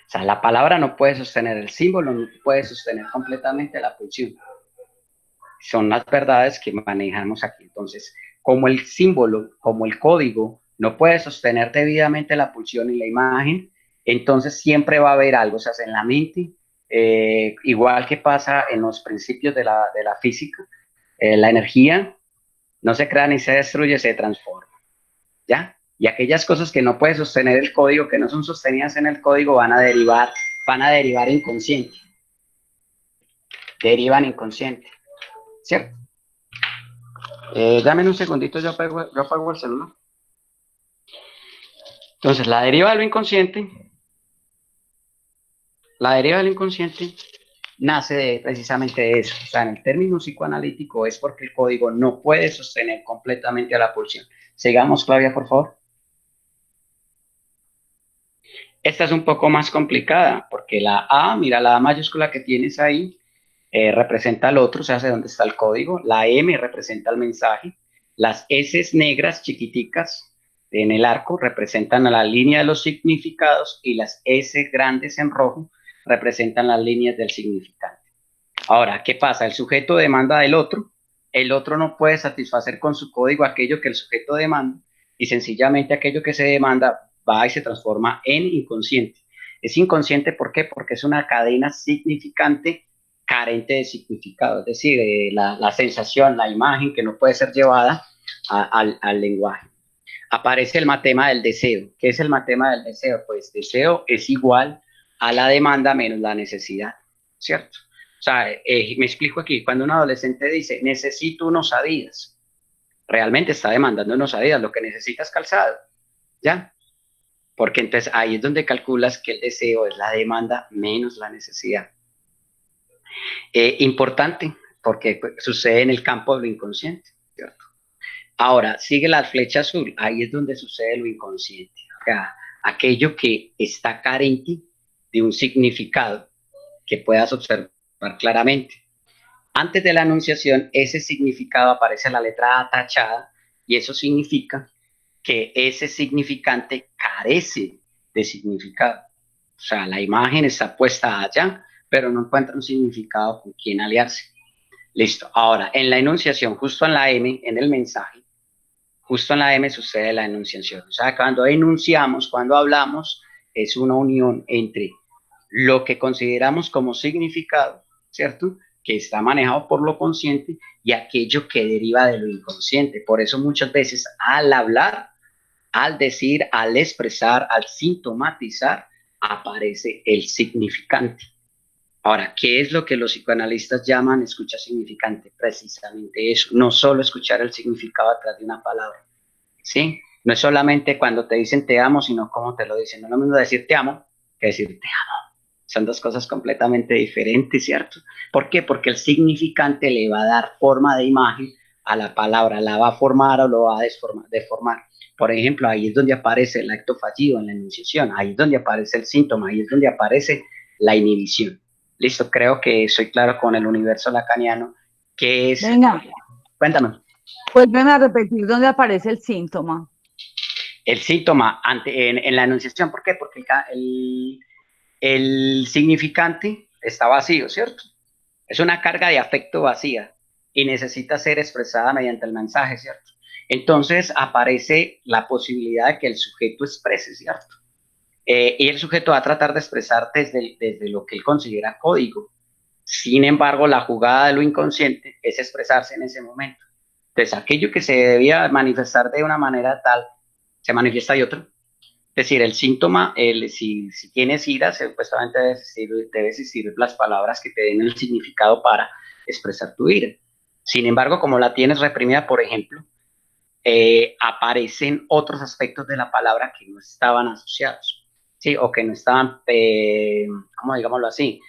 O sea, la palabra no puede sostener el símbolo, no puede sostener completamente la pulsión. Son las verdades que manejamos aquí. Entonces, como el símbolo, como el código, no puede sostener debidamente la pulsión y la imagen, entonces siempre va a haber algo, o sea, en la mente, igual que pasa en los principios de la física, la energía no se crea ni se destruye, se transforma, ¿ya? Y aquellas cosas que no puede sostener el código, que no son sostenidas en el código, van a derivar inconsciente. Derivan inconsciente, ¿cierto? Dame un segundito, yo apago el celular. Entonces, la deriva del inconsciente nace precisamente de eso. O sea, en el término psicoanalítico es porque el código no puede sostener completamente a la pulsión. Sigamos, Claudia, por favor. Esta es un poco más complicada porque la A, mira la A mayúscula que tienes ahí, representa al otro, o sea, hacia dónde está el código. La M representa el mensaje. Las S negras chiquiticas en el arco representan a la línea de los significados y las S grandes en rojo representan las líneas del significante. Ahora, ¿qué pasa? El sujeto demanda del otro, el otro no puede satisfacer con su código aquello que el sujeto demanda y sencillamente aquello que se demanda va y se transforma en inconsciente. Es inconsciente, ¿por qué? Porque es una cadena significante carente de significado, es decir, la sensación, la imagen que no puede ser llevada al lenguaje. Aparece el matema del deseo. ¿Qué es el matema del deseo? Pues deseo es igual a la demanda menos la necesidad, ¿cierto? O sea, me explico aquí, cuando un adolescente dice, necesito unos Adidas, realmente está demandando unos Adidas, lo que necesita es calzado, ¿ya? Porque entonces ahí es donde calculas que el deseo es la demanda menos la necesidad. Importante, porque sucede en el campo de lo inconsciente, ¿cierto? Ahora, sigue la flecha azul, ahí es donde sucede lo inconsciente, o sea, aquello que está carente de un significado que puedas observar claramente. Antes de la anunciación, ese significado aparece en la letra A tachada y eso significa que ese significante carece de significado. O sea, la imagen está puesta allá, pero no encuentra un significado con quien aliarse. Listo. Ahora, en la enunciación, justo en la M, en el mensaje, justo en la M sucede la enunciación. O sea, cuando enunciamos, cuando hablamos, es una unión entre lo que consideramos como significado, ¿cierto? Que está manejado por lo consciente y aquello que deriva de lo inconsciente. Por eso muchas veces al hablar, al decir, al expresar, al sintomatizar, aparece el significante. Ahora, ¿qué es lo que los psicoanalistas llaman escucha significante? Precisamente eso, no solo escuchar el significado atrás de una palabra, ¿sí? No es solamente cuando te dicen te amo, sino cómo te lo dicen. No es lo mismo decir te amo que decir te amo. Son dos cosas completamente diferentes, ¿cierto? ¿Por qué? Porque el significante le va a dar forma de imagen a la palabra, la va a formar o lo va a deformar. Por ejemplo, ahí es donde aparece el acto fallido en la enunciación, ahí es donde aparece el síntoma, ahí es donde aparece la inhibición. Listo, creo que soy claro con el universo lacaniano, que es... Venga, Cuéntame. vuélveme a repetir dónde aparece el síntoma. El síntoma en la enunciación, ¿por qué? Porque el significante está vacío, ¿cierto? Es una carga de afecto vacía y necesita ser expresada mediante el mensaje, ¿cierto? Entonces aparece la posibilidad de que el sujeto exprese, ¿cierto? Y el sujeto va a tratar de expresar desde lo que él considera código. Sin embargo, la jugada de lo inconsciente es expresarse en ese momento. Entonces, aquello que se debía manifestar de una manera tal, se manifiesta de otro. Es decir, el síntoma, si tienes ira, supuestamente debe existir las palabras que te den el significado para expresar tu ira. Sin embargo, como la tienes reprimida, por ejemplo, aparecen otros aspectos de la palabra que no estaban asociados, ¿sí? O que no estaban, ¿cómo digámoslo así?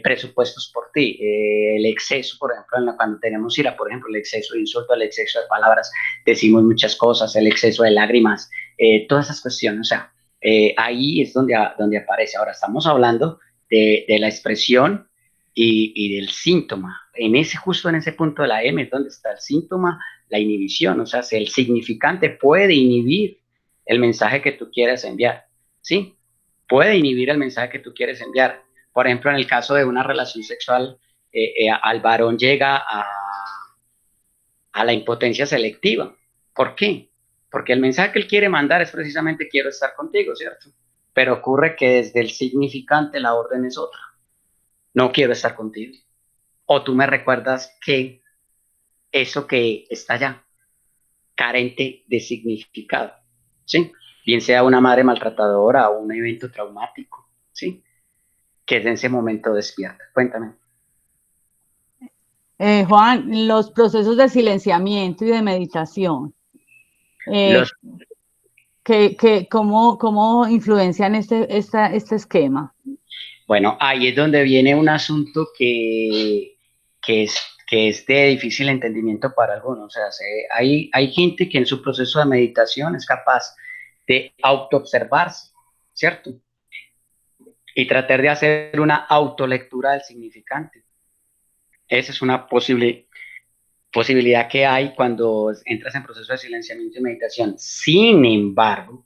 Presupuestos por ti. El exceso, por ejemplo, cuando tenemos ira, por ejemplo, el exceso de insulto, el exceso de palabras, decimos muchas cosas, el exceso de lágrimas, todas esas cuestiones, o sea, ahí es donde aparece. Ahora estamos hablando de la expresión y del síntoma. Justo en ese punto de la M es donde está el síntoma, la inhibición, o sea, si el significante puede inhibir el mensaje que tú quieres enviar, ¿sí? Puede inhibir el mensaje que tú quieres enviar. Por ejemplo, en el caso de una relación sexual, al varón llega a la impotencia selectiva. ¿Por qué? Porque el mensaje que él quiere mandar es precisamente quiero estar contigo, ¿cierto? Pero ocurre que desde el significante la orden es otra. No quiero estar contigo. O tú me recuerdas que eso que está allá, carente de significado, ¿sí? Bien sea una madre maltratadora o un evento traumático, ¿sí? Que en ese momento despierta. Cuéntame. Juan, los procesos de silenciamiento y de meditación, Los, eh, ¿cómo influencian este esquema? bueno, ahí es donde viene un asunto que es, que es de difícil entendimiento para algunos. O sea, hay gente que en su proceso de meditación es capaz de autoobservarse, ¿cierto? Y tratar de hacer una autolectura del significante. Esa es una posibilidad que hay cuando entras en proceso de silenciamiento y meditación. Sin embargo,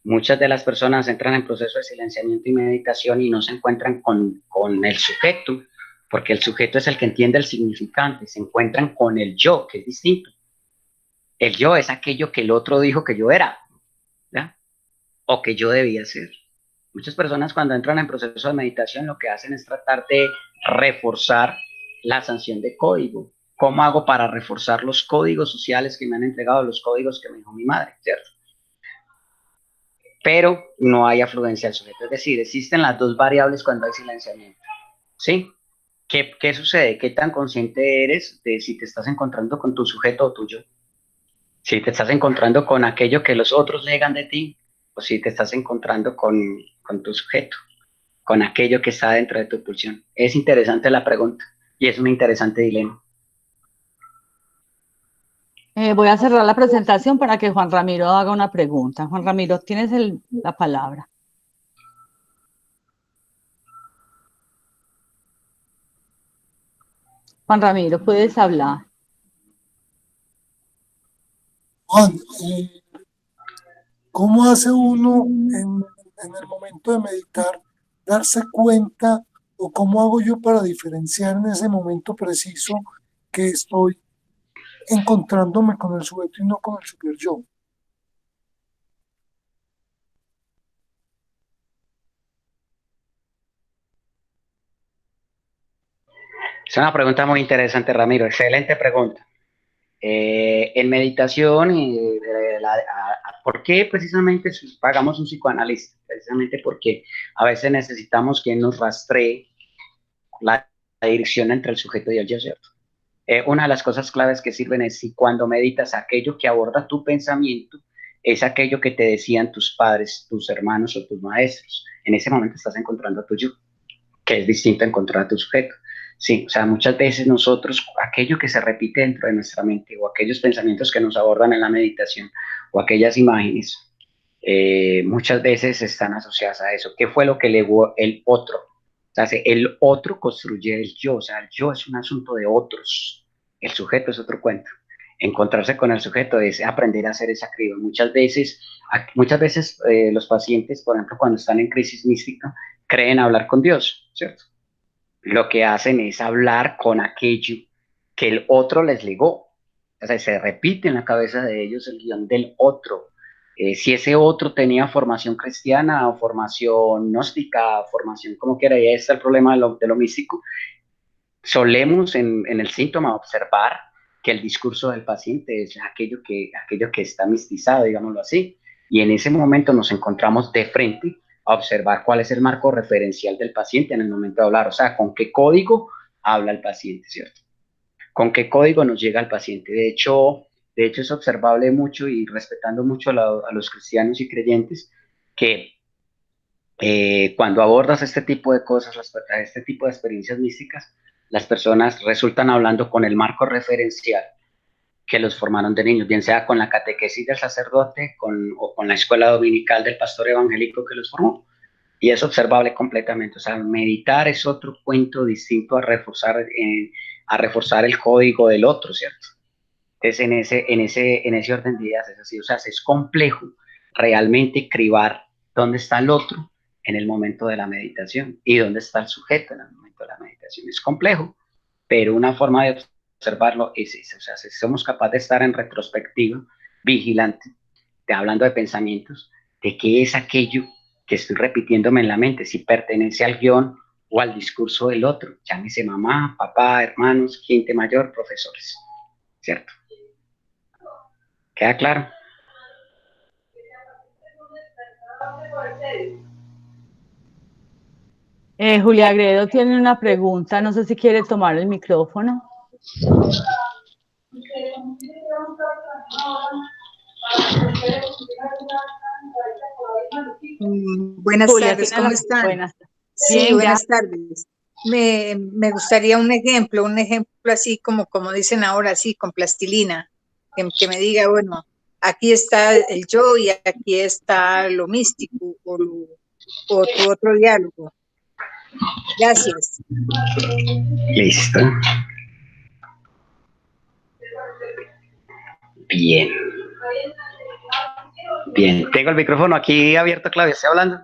muchas de las personas entran en proceso de silenciamiento y meditación y no se encuentran con el sujeto, porque el sujeto es el que entiende el significante, se encuentran con el yo, que es distinto. El yo es aquello que el otro dijo que yo era, ¿ya? O que yo debía ser. Muchas personas cuando entran en proceso de meditación lo que hacen es tratar de reforzar la sanción de código. ¿Cómo hago para reforzar los códigos sociales que me han entregado, los códigos que me dijo mi madre, ¿cierto? Pero no hay afluencia al sujeto. Es decir, existen las dos variables cuando hay silenciamiento, ¿sí? ¿Qué sucede? ¿Qué tan consciente eres de si te estás encontrando con tu sujeto o tuyo? Si te estás encontrando con aquello que los otros negan de ti, o si te estás encontrando con tu sujeto, con aquello que está dentro de tu pulsión. Es interesante la pregunta y es un interesante dilema. Voy a cerrar la presentación para que Juan Ramiro haga una pregunta. Juan Ramiro, tienes la palabra. Juan Ramiro, puedes hablar. Juan, ¿cómo hace uno en el momento de meditar darse cuenta o cómo hago yo para diferenciar en ese momento preciso que estoy encontrándome con el sujeto y no con el super yo? Es una pregunta muy interesante, Ramiro. Excelente pregunta. En meditación, ¿por qué precisamente pagamos un psicoanalista? Precisamente porque a veces necesitamos que nos rastree la dirección entre el sujeto y el yo, ¿cierto? Una de las cosas claves que sirven es si cuando meditas aquello que aborda tu pensamiento es aquello que te decían tus padres, tus hermanos o tus maestros. En ese momento estás encontrando a tu yo, que es distinto a encontrar a tu sujeto. Sí, o sea, muchas veces nosotros, aquello que se repite dentro de nuestra mente o aquellos pensamientos que nos abordan en la meditación o aquellas imágenes, muchas veces están asociadas a eso. ¿Qué fue lo que legó el otro? O sea, el otro construye el yo, o sea, el yo es un asunto de otros, el sujeto es otro cuento. Encontrarse con el sujeto es aprender a hacer esa criba. Muchas veces los pacientes, por ejemplo, cuando están en crisis mística, creen hablar con Dios, ¿cierto? Lo que hacen es hablar con aquello que el otro les legó. O sea, se repite en la cabeza de ellos el guión del otro. Si ese otro tenía formación cristiana o formación gnóstica, formación como quiera, y ahí está el problema de lo místico, solemos en el síntoma observar que el discurso del paciente es aquello que está mistizado, digámoslo así, y en ese momento nos encontramos de frente a observar cuál es el marco referencial del paciente en el momento de hablar, o sea, con qué código habla el paciente, ¿cierto? Con qué código nos llega el paciente. De hecho es observable mucho y respetando mucho a los cristianos y creyentes que cuando abordas este tipo de cosas, este tipo de experiencias místicas, las personas resultan hablando con el marco referencial que los formaron de niños, bien sea con la catequesis del sacerdote o con la escuela dominical del pastor evangélico que los formó. Y es observable completamente. O sea, meditar es otro cuento distinto a reforzar el código del otro, ¿cierto? Entonces, en ese orden de ideas es así. O sea, es complejo realmente cribar dónde está el otro en el momento de la meditación y dónde está el sujeto en el momento de la meditación. Es complejo, pero una forma de observarlo es esa. O sea, si somos capaces de estar en retrospectiva, vigilante, hablando de pensamientos, de qué es aquello que estoy repitiéndome en la mente, si pertenece al guión o al discurso del otro, llámese mamá, papá, hermanos, gente mayor, profesores, ¿cierto? ¿Queda claro? Julia Gredo tiene una pregunta, no sé si quiere tomar el micrófono. Buenas Julia, tardes, ¿cómo están? Buenas. Sí, Bien, buenas tardes. Me gustaría un ejemplo así como dicen ahora, así, con plastilina, que me diga, bueno, aquí está el yo y aquí está lo místico o tu otro diálogo. Gracias. Listo. Bien. Bien, tengo el micrófono aquí abierto, Claudia, ¿estoy hablando?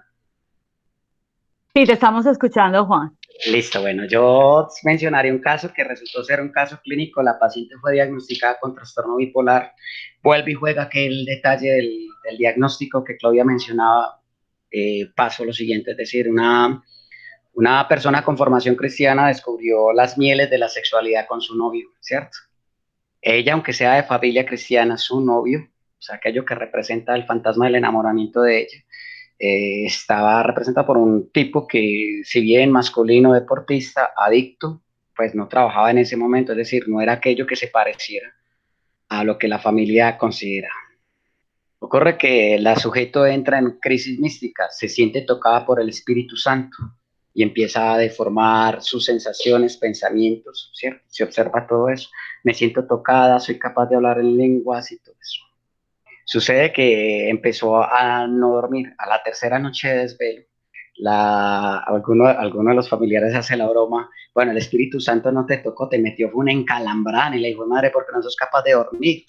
Sí, te estamos escuchando, Juan. Listo, bueno, yo mencionaré un caso que resultó ser un caso clínico. La paciente fue diagnosticada con trastorno bipolar. Vuelve y juega aquel detalle del diagnóstico que Claudia mencionaba. Pasó lo siguiente, es decir, una persona con formación cristiana descubrió las mieles de la sexualidad con su novio, ¿cierto? Ella, aunque sea de familia cristiana, su novio, o sea, aquello que representa el fantasma del enamoramiento de ella, estaba representado por un tipo que, si bien masculino, deportista, adicto, pues no trabajaba en ese momento, es decir, no era aquello que se pareciera a lo que la familia considera. Ocurre que la sujeto entra en crisis mística, se siente tocada por el Espíritu Santo y empieza a deformar sus sensaciones, pensamientos, ¿cierto? Se observa todo eso. Me siento tocada, soy capaz de hablar en lenguas y todo eso. Sucede que empezó a no dormir. A la tercera noche de desvelo, alguno de los familiares hace la broma, bueno, el Espíritu Santo no te tocó, te metió fue una encalambrada y le dijo, madre, ¿por qué no sos capaz de dormir?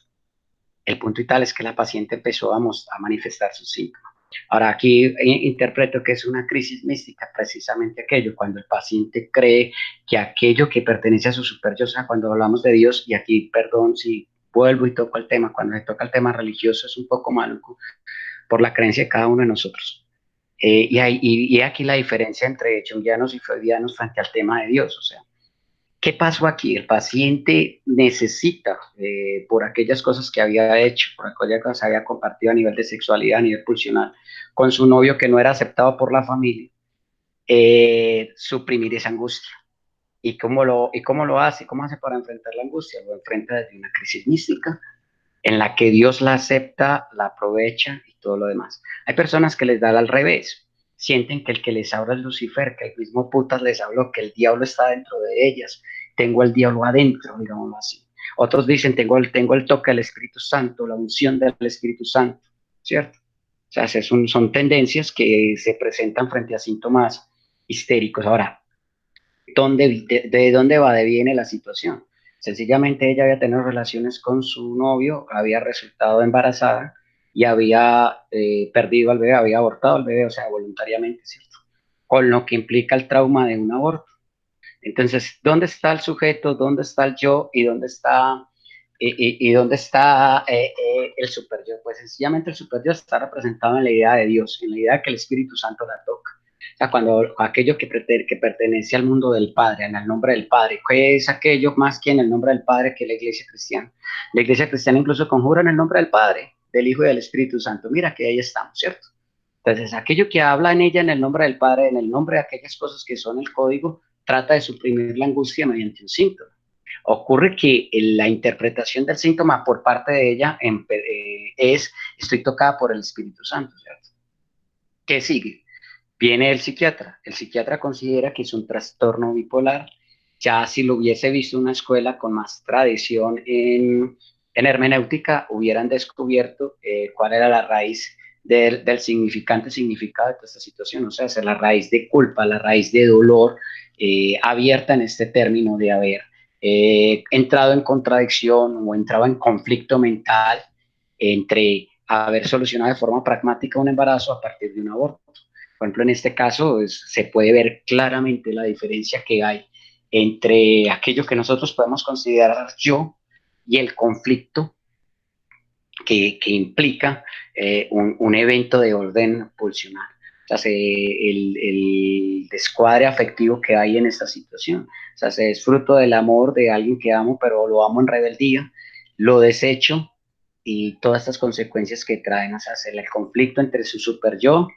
El punto y tal es que la paciente empezó a manifestar sus síntomas. Ahora aquí interpreto que es una crisis mística, precisamente aquello, cuando el paciente cree que aquello que pertenece a su super yo, o sea, cuando hablamos de Dios, y aquí, perdón si vuelvo y toco el tema, cuando se toca el tema religioso es un poco maluco por la creencia de cada uno de nosotros. Y aquí la diferencia entre junguianos y freudianos frente al tema de Dios, o sea, ¿qué pasó aquí? El paciente necesita, por aquellas cosas que había hecho, por aquellas cosas que había compartido a nivel de sexualidad, a nivel pulsional, con su novio que no era aceptado por la familia, suprimir esa angustia. ¿Y cómo lo hace? ¿Cómo hace para enfrentar la angustia? Lo enfrenta desde una crisis mística, en la que Dios la acepta, la aprovecha y todo lo demás. Hay personas que les da al revés. sienten que el que les habla es Lucifer, que el mismo putas les habló, que el diablo está dentro de ellas, tengo el diablo adentro, digámoslo así. Otros dicen, tengo el toque del Espíritu Santo, la unción del Espíritu Santo, ¿cierto? O sea, son tendencias que se presentan frente a síntomas histéricos. Ahora, de dónde viene la situación? Sencillamente ella había tenido relaciones con su novio, había resultado embarazada y había perdido al bebé, había abortado al bebé, o sea, voluntariamente, ¿cierto? Con lo que implica el trauma de un aborto. Entonces, ¿dónde está el sujeto? ¿Dónde está el yo? ¿Y dónde está, dónde está el super yo? Pues sencillamente el super yo está representado en la idea de Dios, en la idea que el Espíritu Santo la toca. O sea, cuando aquello que pertenece al mundo del Padre, en el nombre del Padre, ¿qué es aquello más que en el nombre del Padre que la Iglesia cristiana? La Iglesia cristiana incluso conjura en el nombre del Padre, del Hijo y del Espíritu Santo. Mira que ahí estamos, ¿cierto? Entonces, aquello que habla en ella en el nombre del Padre, en el nombre de aquellas cosas que son el código, trata de suprimir la angustia mediante un síntoma. Ocurre que la interpretación del síntoma por parte de ella es, estoy tocada por el Espíritu Santo, ¿cierto? ¿Qué sigue? Viene el psiquiatra considera que es un trastorno bipolar. Ya si lo hubiese visto una escuela con más tradición en hermenéutica, hubieran descubierto cuál era la raíz del significado de toda esta situación, o sea, es la raíz de culpa, la raíz de dolor abierta en este término de haber entrado en contradicción o entrado en conflicto mental entre haber solucionado de forma pragmática un embarazo a partir de un aborto. Por ejemplo, en este caso se puede ver claramente la diferencia que hay entre aquello que nosotros podemos considerar yo y el conflicto que implica un evento de orden pulsional. O sea, el descuadre afectivo que hay en esta situación. O sea, se es fruto del amor de alguien que amo, pero lo amo en rebeldía, lo desecho y todas estas consecuencias que traen, o sea, el conflicto entre su super yo,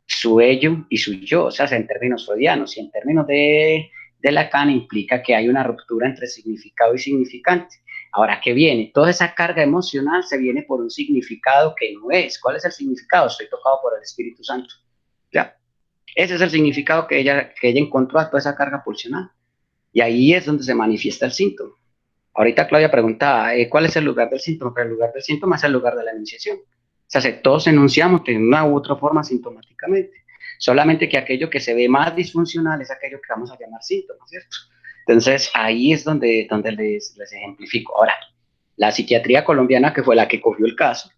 su ello y su yo, o sea, en términos freudianos y en términos de Lacan implica que hay una ruptura entre significado y significante. Ahora, ¿qué viene? Toda esa carga emocional se viene por un significado que no es. ¿Cuál es el significado? Estoy tocado por el Espíritu Santo. ¿Ya? Ese es el significado que ella encontró a toda esa carga pulsional. Y ahí es donde se manifiesta el síntoma. Ahorita Claudia preguntaba, ¿cuál es el lugar del síntoma? Pero el lugar del síntoma es el lugar de la enunciación. O sea, todos enunciamos de una u otra forma sintomáticamente. Solamente que aquello que se ve más disfuncional es aquello que vamos a llamar síntomas, ¿cierto? Entonces, ahí es donde les ejemplifico. Ahora, la psiquiatría colombiana, que fue la que cogió el caso,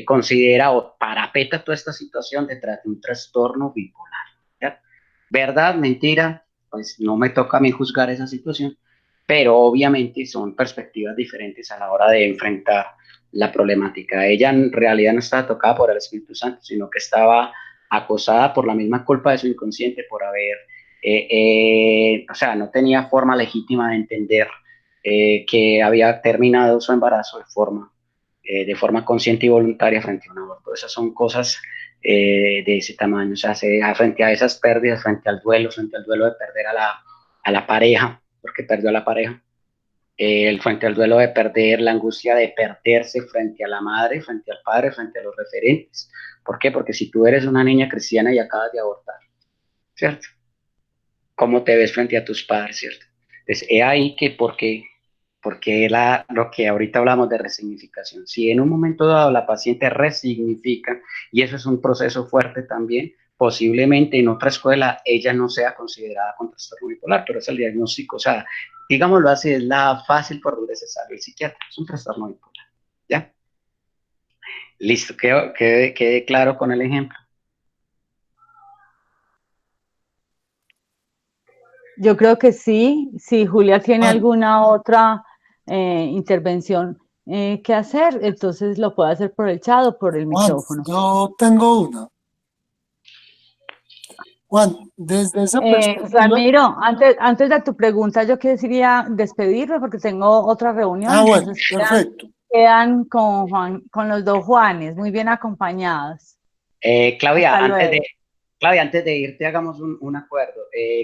considera o parapeta toda esta situación detrás de un trastorno bipolar. ¿Ya? ¿Verdad? ¿Mentira? Pues no me toca a mí juzgar esa situación, pero obviamente son perspectivas diferentes a la hora de enfrentar la problemática. Ella en realidad no estaba tocada por el Espíritu Santo, sino que estaba acosada por la misma culpa de su inconsciente, por haber, o sea, no tenía forma legítima de entender que había terminado su embarazo de forma consciente y voluntaria frente a un aborto. Esas son cosas de ese tamaño, o sea, frente a esas pérdidas, frente al duelo de perder a la pareja, porque perdió a la pareja, frente al duelo de perder, la angustia de perderse frente a la madre, frente al padre, frente a los referentes. ¿Por qué? Porque si tú eres una niña cristiana y acabas de abortar, ¿cierto? ¿Cómo te ves frente a tus padres, cierto? Entonces, es ahí que porque lo que ahorita hablamos de resignificación. Si en un momento dado la paciente resignifica, y eso es un proceso fuerte también, posiblemente en otra escuela ella no sea considerada con trastorno bipolar, pero es el diagnóstico, o sea, digámoslo así, es la fácil por donde se sale el psiquiatra, es un trastorno bipolar, ¿ya? Listo, quede claro con el ejemplo. Yo creo que sí. Si Julia tiene Juan, alguna otra intervención que hacer, entonces lo puede hacer por el chat o por el Juan, micrófono. yo tengo una. Juan, desde esa perspectiva, Ramiro, antes de tu pregunta, yo quisiera despedirme porque tengo otra reunión, bueno, entonces perfecto. quedan con Juan, con los dos Juanes, muy bien acompañados. Claudia, Hasta luego. antes de irte, hagamos un acuerdo.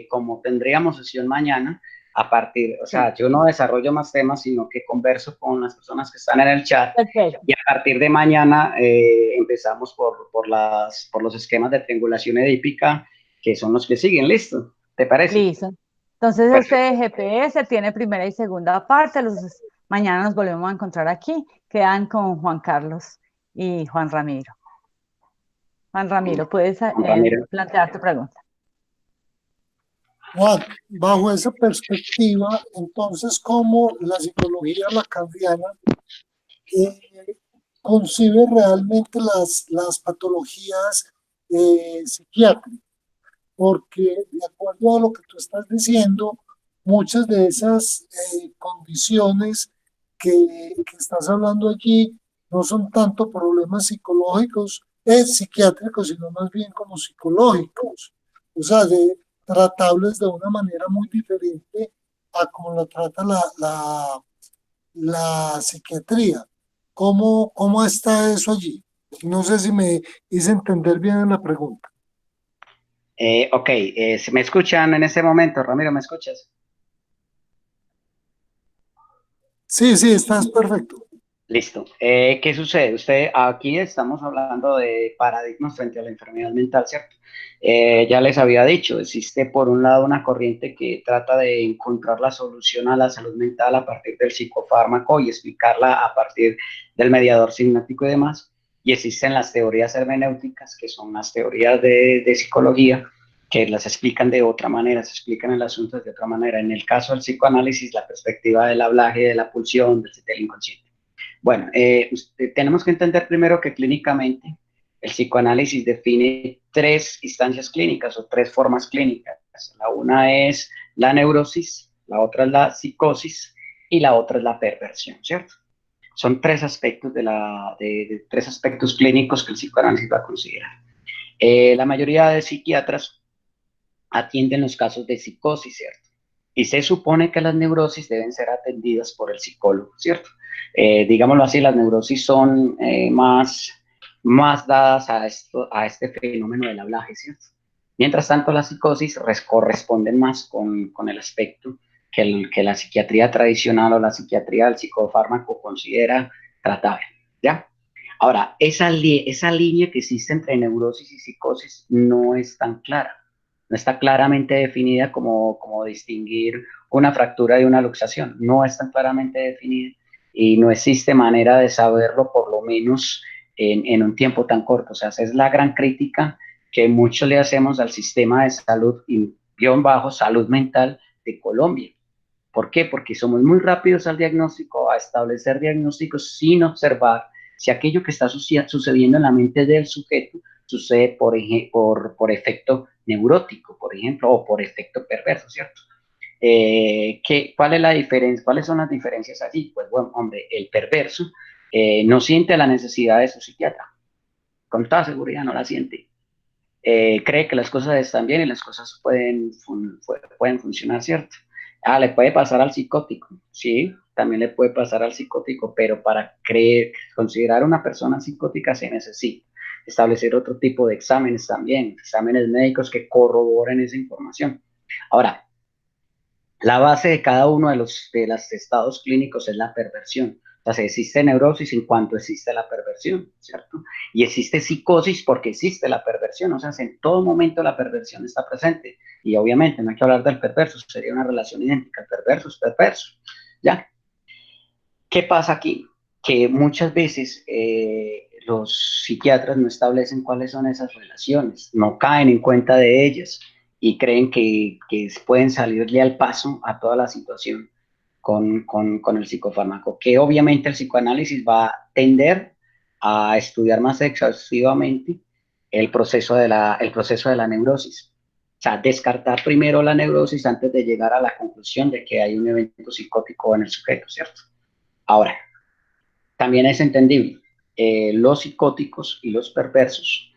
Como tendríamos sesión mañana, a partir, o sea, yo no desarrollo más temas, sino que converso con las personas que están en el chat. Perfecto. Y a partir de mañana empezamos por los esquemas de triangulación edípica, que son los que siguen. ¿Listo? ¿Te parece? Listo. Entonces, Perfecto. este GPS tiene primera y segunda parte. Mañana nos volvemos a encontrar aquí. Quedan con Juan Carlos y Juan Ramiro. Juan Ramiro, puedes Ramiro. plantear tu pregunta. Juan, bajo esa perspectiva, entonces, ¿cómo la psicología lacaniana concibe realmente las patologías psiquiátricas? Porque de acuerdo a lo que tú estás diciendo, muchas de esas condiciones que estás hablando allí no son tanto problemas psicológicos, psiquiátricos, sino más bien como psicológicos. O sea, tratables de una manera muy diferente a como la trata la psiquiatría. ¿Cómo está eso allí? No sé si me hice entender bien en la pregunta. Ok, si me escuchan en ese momento, Ramiro, ¿me escuchas? Sí, sí, estás perfecto. Listo. ¿Qué sucede? Aquí estamos hablando de paradigmas frente a la enfermedad mental, ¿cierto? Ya les había dicho, existe por un lado una corriente que trata de encontrar la solución a la salud mental a partir del psicofármaco y explicarla a partir del mediador sinóptico y demás. Y existen las teorías hermenéuticas, que son las teorías de psicología, que las explican de otra manera, se explican el asunto de otra manera. En el caso del psicoanálisis, la perspectiva del hablaje, de la pulsión, del inconsciente. Bueno, tenemos que entender primero que clínicamente el psicoanálisis define tres instancias clínicas o tres formas clínicas. La una es la neurosis, la otra es la psicosis y la otra es la perversión, ¿cierto? Son tres aspectos de tres aspectos clínicos que el psicoanálisis va a considerar. La mayoría de psiquiatras atienden los casos de psicosis, ¿cierto? Y se supone que las neurosis deben ser atendidas por el psicólogo, ¿cierto? Digámoslo así, las neurosis son más dadas a este fenómeno del hablaje, ¿cierto? Mientras tanto, las psicosis corresponden más con el aspecto que la psiquiatría tradicional o la psiquiatría del psicofármaco considera tratable, ¿ya? Ahora, esa línea que existe entre neurosis y psicosis no es tan clara, no está claramente definida como distinguir una fractura de una luxación, no está claramente definida y no existe manera de saberlo, por lo menos en un tiempo tan corto. O sea, esa es la gran crítica que muchos le hacemos al sistema de salud, guión bajo, salud mental de Colombia. ¿Por qué? Porque somos muy rápidos al diagnóstico, a establecer diagnósticos sin observar si aquello que está sucediendo en la mente del sujeto sucede por efecto neurótico, por ejemplo, o por efecto perverso, ¿cierto? ¿Cuál es la diferencia? ¿Cuáles son las diferencias allí? Pues bueno, hombre, el perverso no siente la necesidad de su psiquiatra, con toda seguridad no la siente. Cree que las cosas están bien y las cosas pueden funcionar, ¿cierto? Le puede pasar al psicótico, sí, también le puede pasar al psicótico, pero para considerar una persona psicótica se necesita establecer otro tipo de exámenes también, exámenes médicos que corroboren esa información. Ahora, la base de cada uno de los estados clínicos es la perversión. O sea, existe neurosis en cuanto existe la perversión, ¿cierto? Y existe psicosis porque existe la perversión. O sea, en todo momento la perversión está presente. Y obviamente no hay que hablar del perverso, sería una relación idéntica. El perverso es perverso, ¿ya? ¿Qué pasa aquí? Que muchas veces los psiquiatras no establecen cuáles son esas relaciones, no caen en cuenta de ellas y creen que pueden salirle al paso a toda la situación con el psicofármaco, que obviamente el psicoanálisis va a tender a estudiar más exhaustivamente el proceso de la neurosis. O sea, descartar primero la neurosis antes de llegar a la conclusión de que hay un evento psicótico en el sujeto, ¿cierto? Ahora, también es entendible, los psicóticos y los perversos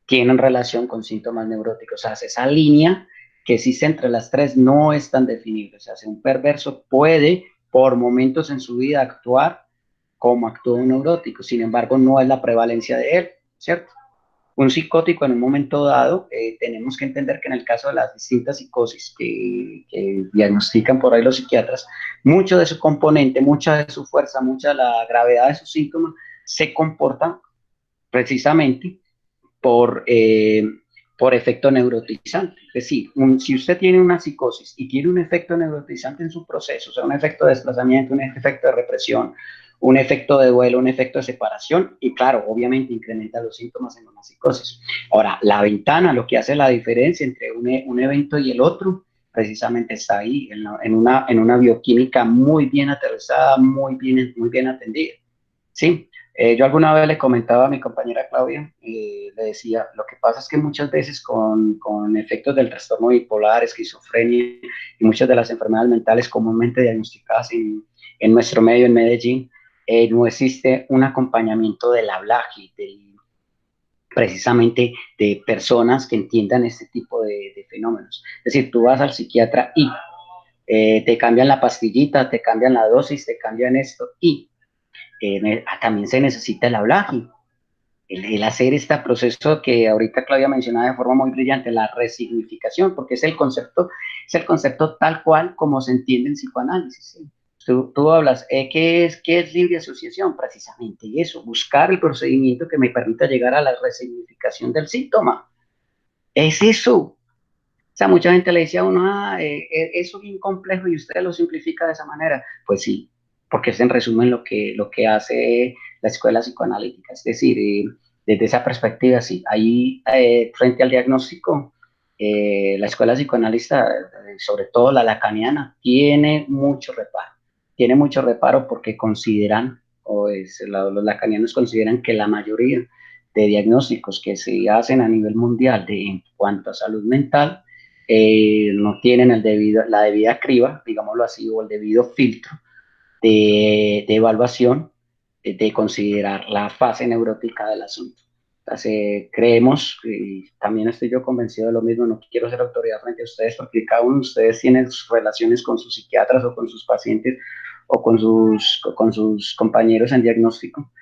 tienen relación con síntomas neuróticos. O sea, esa línea que existe entre las tres no es tan definible. O sea, un perverso puede por momentos en su vida actuar como actúa un neurótico, sin embargo, no es la prevalencia de él, ¿cierto? un psicótico en un momento dado, tenemos que entender que en el caso de las distintas psicosis que diagnostican por ahí los psiquiatras, mucho de su componente, mucha de su fuerza, mucha de la gravedad de sus síntomas se comportan precisamente por efecto neurotizante. Es decir, si usted tiene una psicosis y tiene un efecto neurotizante en su proceso, o sea, un efecto de desplazamiento, un efecto de represión, un efecto de duelo, un efecto de separación, y claro, obviamente incrementa los síntomas en una psicosis. Ahora, la ventana, lo que hace la diferencia entre un evento y el otro, precisamente está ahí, en una bioquímica muy bien aterrizada, muy bien atendida. Sí, yo alguna vez le comentaba a mi compañera Claudia, le decía, lo que pasa es que muchas veces con efectos del trastorno bipolar, esquizofrenia y muchas de las enfermedades mentales comúnmente diagnosticadas en nuestro medio, en Medellín, no existe un acompañamiento del hablaje, precisamente de personas que entiendan este tipo de fenómenos. Es decir, tú vas al psiquiatra y te cambian la pastillita, te cambian la dosis, te cambian esto y también se necesita el hablaje, el hacer este proceso que ahorita Claudia mencionaba de forma muy brillante, la resignificación, porque es el concepto tal cual como se entiende en psicoanálisis. ¿Sí? Tú hablas, qué es libre asociación? Precisamente eso, buscar el procedimiento que me permita llegar a la resignificación del síntoma. Es eso. O sea, mucha gente le decía a uno, eso es bien complejo y usted lo simplifica de esa manera. Pues sí, porque es en resumen lo que hace la escuela psicoanalítica. Es decir, desde esa perspectiva, sí, ahí frente al diagnóstico, la escuela psicoanalista, sobre todo la lacaniana, tiene mucho reparo porque consideran, los lacanianos consideran que la mayoría de diagnósticos que se hacen a nivel mundial en cuanto a salud mental, no tienen la debida criba, digámoslo así, o el debido filtro de evaluación de considerar la fase neurótica del asunto. Entonces, creemos, y también estoy yo convencido de lo mismo, no quiero ser autoridad frente a ustedes, porque cada uno de ustedes tiene sus relaciones con sus psiquiatras o con sus pacientes o con sus compañeros en diagnóstico.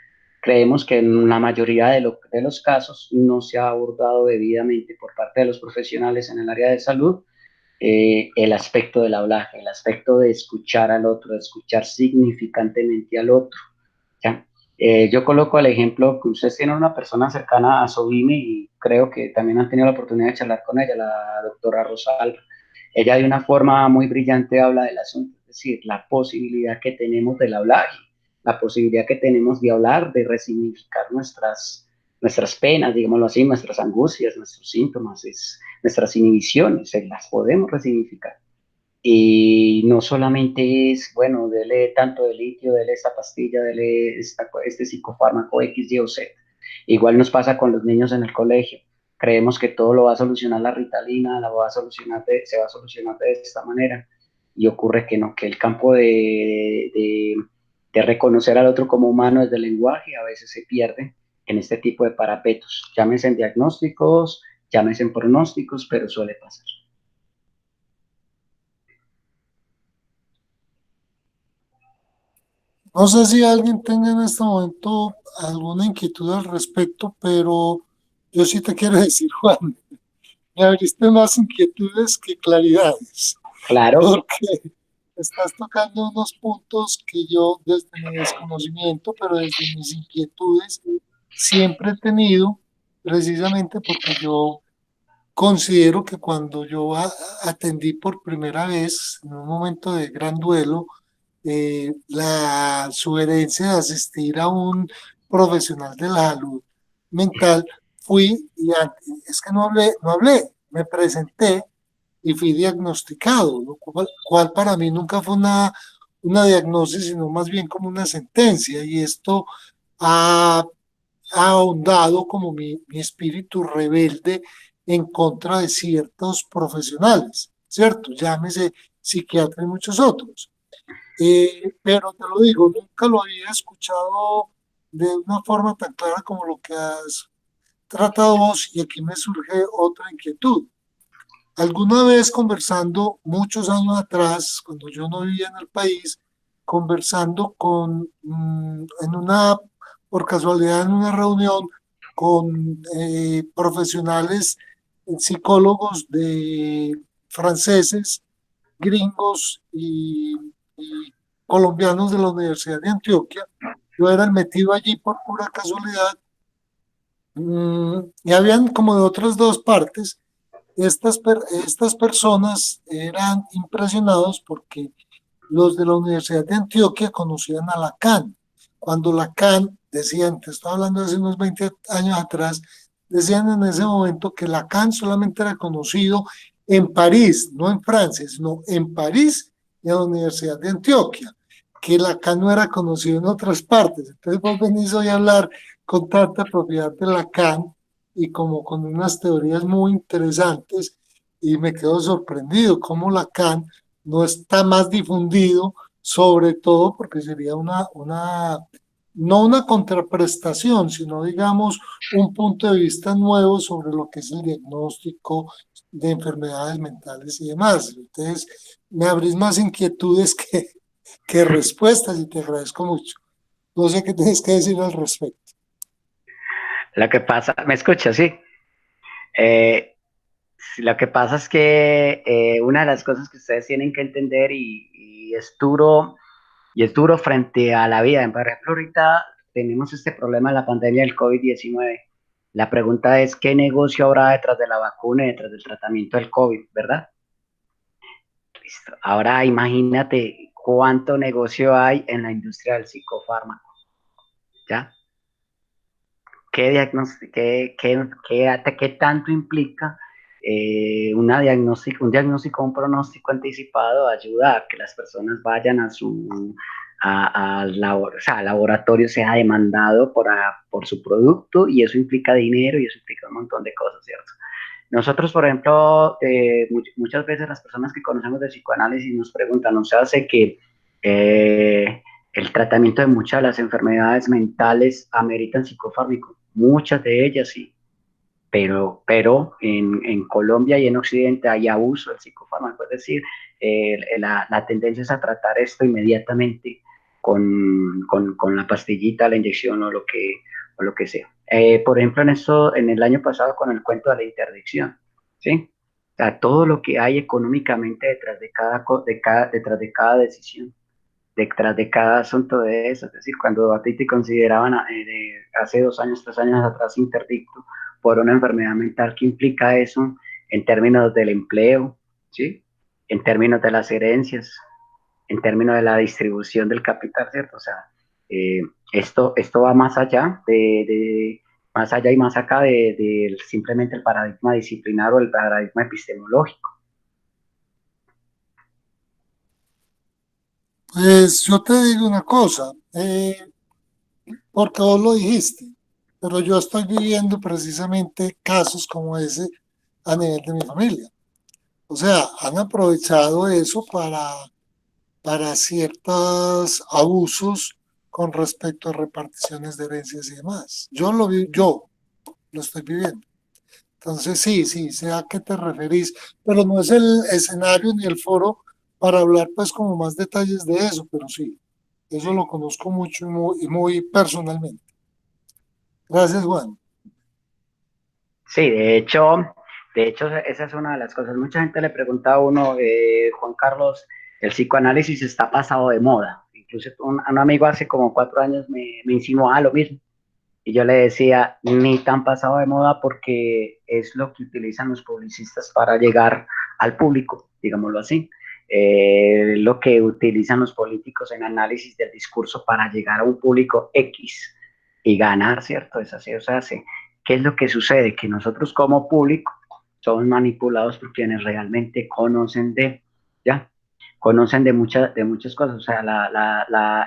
Creemos que en la mayoría de los casos no se ha abordado debidamente por parte de los profesionales en el área de salud el aspecto del hablaje, el aspecto de escuchar al otro, de escuchar significantemente al otro. ¿Ya? Yo coloco el ejemplo que ustedes tienen una persona cercana a Sobime y creo que también han tenido la oportunidad de charlar con ella, la doctora Rosalba. Ella de una forma muy brillante habla del asunto, es decir, la posibilidad que tenemos del hablaje, la posibilidad que tenemos de hablar, de resignificar nuestras penas, digámoslo así, nuestras angustias, nuestros síntomas, nuestras inhibiciones, las podemos resignificar. Y no solamente es, bueno, dele tanto de litio, dele esta pastilla, dele este psicofármaco X, Y o Z. Igual nos pasa con los niños en el colegio. Creemos que todo lo va a solucionar la Ritalina, se va a solucionar de esta manera. Y ocurre que no, que el campo de reconocer al otro como humano desde el lenguaje a veces se pierde en este tipo de parapetos. Llámese en diagnósticos, llámese en pronósticos, pero suele pasar. No sé si alguien tenga en este momento alguna inquietud al respecto, pero yo sí te quiero decir, Juan, me abriste más inquietudes que claridades, Claro. porque estás tocando unos puntos que yo desde mi desconocimiento, pero desde mis inquietudes, siempre he tenido, precisamente porque yo considero que cuando yo atendí por primera vez, en un momento de gran duelo, la sugerencia de asistir a un profesional de la salud mental, fui y es que no hablé, me presenté y fui diagnosticado, lo cual para mí nunca fue una diagnosis, sino más bien como una sentencia. Y esto ha, ha ahondado como mi espíritu rebelde en contra de ciertos profesionales, ¿cierto? Llámese psiquiatra y muchos otros. Pero te lo digo, nunca lo había escuchado de una forma tan clara como lo que has tratado vos, y aquí me surge otra inquietud. Alguna vez conversando, muchos años atrás, cuando yo no vivía en el país, conversando por casualidad en una reunión con profesionales, psicólogos franceses, gringos y colombianos de la Universidad de Antioquia. Yo era el metido allí por pura casualidad. Y habían como de otras dos partes. Estas personas eran impresionados porque los de la Universidad de Antioquia conocían a Lacan. Cuando Lacan, decían, te estoy hablando de hace unos 20 años atrás, decían en ese momento que Lacan solamente era conocido en París, no en Francia, sino en París y en la Universidad de Antioquia, que Lacan no era conocido en otras partes. Entonces vos venís hoy a hablar con tanta propiedad de Lacan y como con unas teorías muy interesantes, y me quedo sorprendido cómo Lacan no está más difundido, sobre todo porque sería no una contraprestación, sino digamos un punto de vista nuevo sobre lo que es el diagnóstico de enfermedades mentales y demás. Entonces, me abrís más inquietudes que respuestas y te agradezco mucho. No sé qué tienes que decir al respecto. Lo que pasa, ¿me escuchas? Sí. Eh, lo que pasa es que una de las cosas que ustedes tienen que entender y es duro frente a la vida. Por ejemplo, ahorita tenemos este problema de la pandemia del COVID-19. La pregunta es, ¿qué negocio habrá detrás de la vacuna y detrás del tratamiento del COVID, verdad? Listo. Ahora imagínate cuánto negocio hay en la industria del psicofármaco, ¿ya? ¿Qué diagnóstico, qué tanto implica un diagnóstico, un pronóstico anticipado ayuda a que las personas vayan o sea, al laboratorio, sea demandado por su producto, y eso implica dinero y eso implica un montón de cosas, ¿cierto? Nosotros, por ejemplo, muchas veces las personas que conocemos de psicoanálisis nos preguntan, o sea, hace que el tratamiento de muchas de las enfermedades mentales ameritan psicofármaco. Muchas de ellas sí, pero en Colombia y en Occidente hay abuso del psicofármaco, es decir, la tendencia es a tratar esto inmediatamente con la pastillita, la inyección o lo que sea. Por ejemplo, en el año pasado con el cuento de la interdicción, ¿sí? O sea, todo lo que hay económicamente detrás de cada decisión, detrás de cada asunto de eso. Es decir, cuando a ti te consideraban hace 2 años, 3 años atrás interdicto por una enfermedad mental, ¿qué implica eso en términos del empleo? ¿Sí? En términos de las herencias, en términos de la distribución del capital, ¿cierto? O sea, eh, esto va más allá más allá y más acá de simplemente el paradigma disciplinar o el paradigma epistemológico. Pues yo te digo una cosa, porque vos lo dijiste, pero yo estoy viviendo precisamente casos como ese a nivel de mi familia. O sea, han aprovechado eso para ciertos abusos con respecto a reparticiones de herencias y demás. Yo lo estoy viviendo. Entonces, sí, sé a qué te referís, pero no es el escenario ni el foro para hablar pues como más detalles de eso, pero sí, eso lo conozco mucho y muy personalmente. Gracias, Juan. Sí, de hecho, esa es una de las cosas. Mucha gente le pregunta a uno, Juan Carlos, el psicoanálisis está pasado de moda. Incluso un amigo hace como 4 años me insinuaba lo mismo. Y yo le decía, ni tan pasado de moda, porque es lo que utilizan los publicistas para llegar al público, digámoslo así. Lo que utilizan los políticos en análisis del discurso para llegar a un público X y ganar, ¿cierto? Es así, o sea, ¿qué es lo que sucede? Que nosotros como público somos manipulados por quienes realmente conocen ¿ya? Conocen de muchas cosas, o sea,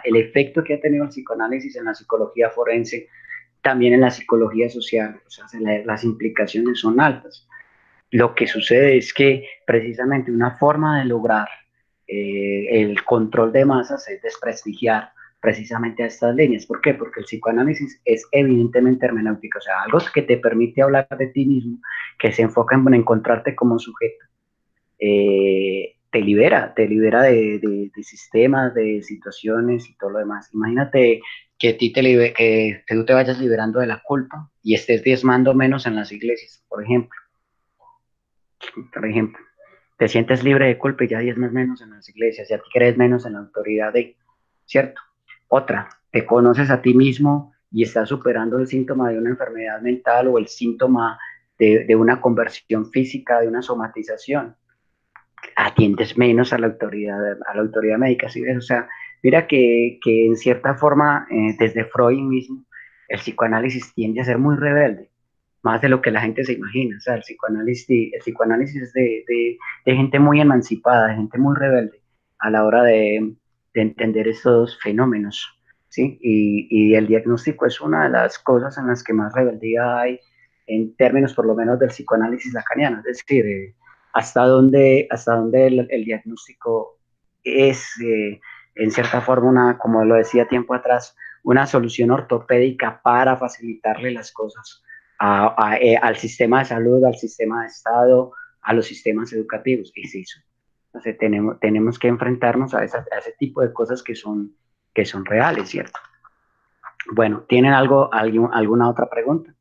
el efecto que ha tenido el psicoanálisis en la psicología forense, también en la psicología social, o sea, las implicaciones son altas. Lo que sucede es que precisamente una forma de lograr el control de masas es desprestigiar precisamente a estas líneas. ¿Por qué? Porque el psicoanálisis es evidentemente hermenéutica, o sea, algo que te permite hablar de ti mismo, que se enfoca en encontrarte como sujeto, te libera de sistemas, de situaciones y todo lo demás. Imagínate que tú te vayas liberando de la culpa, y estés diezmando menos en las iglesias, por ejemplo, te sientes libre de culpa y ya diezmas menos en las iglesias, ya te crees menos en la autoridad de, ¿cierto? Otra, te conoces a ti mismo y estás superando el síntoma de una enfermedad mental o el síntoma de una conversión física, de una somatización, atiendes menos a la autoridad médica, ¿sí ves? O sea, mira que en cierta forma, desde Freud mismo, el psicoanálisis tiende a ser muy rebelde, más de lo que la gente se imagina. O sea, el psicoanálisis es de gente muy emancipada, de gente muy rebelde a la hora de entender estos fenómenos, ¿sí? Y el diagnóstico es una de las cosas en las que más rebeldía hay en términos por lo menos del psicoanálisis lacaniano, es decir, hasta dónde el diagnóstico es, en cierta forma, como lo decía tiempo atrás, una solución ortopédica para facilitarle las cosas al sistema de salud, al sistema de Estado, a los sistemas educativos. Es eso. Entonces tenemos que enfrentarnos a ese tipo de cosas que son reales, ¿cierto? Bueno, ¿tienen alguna otra pregunta?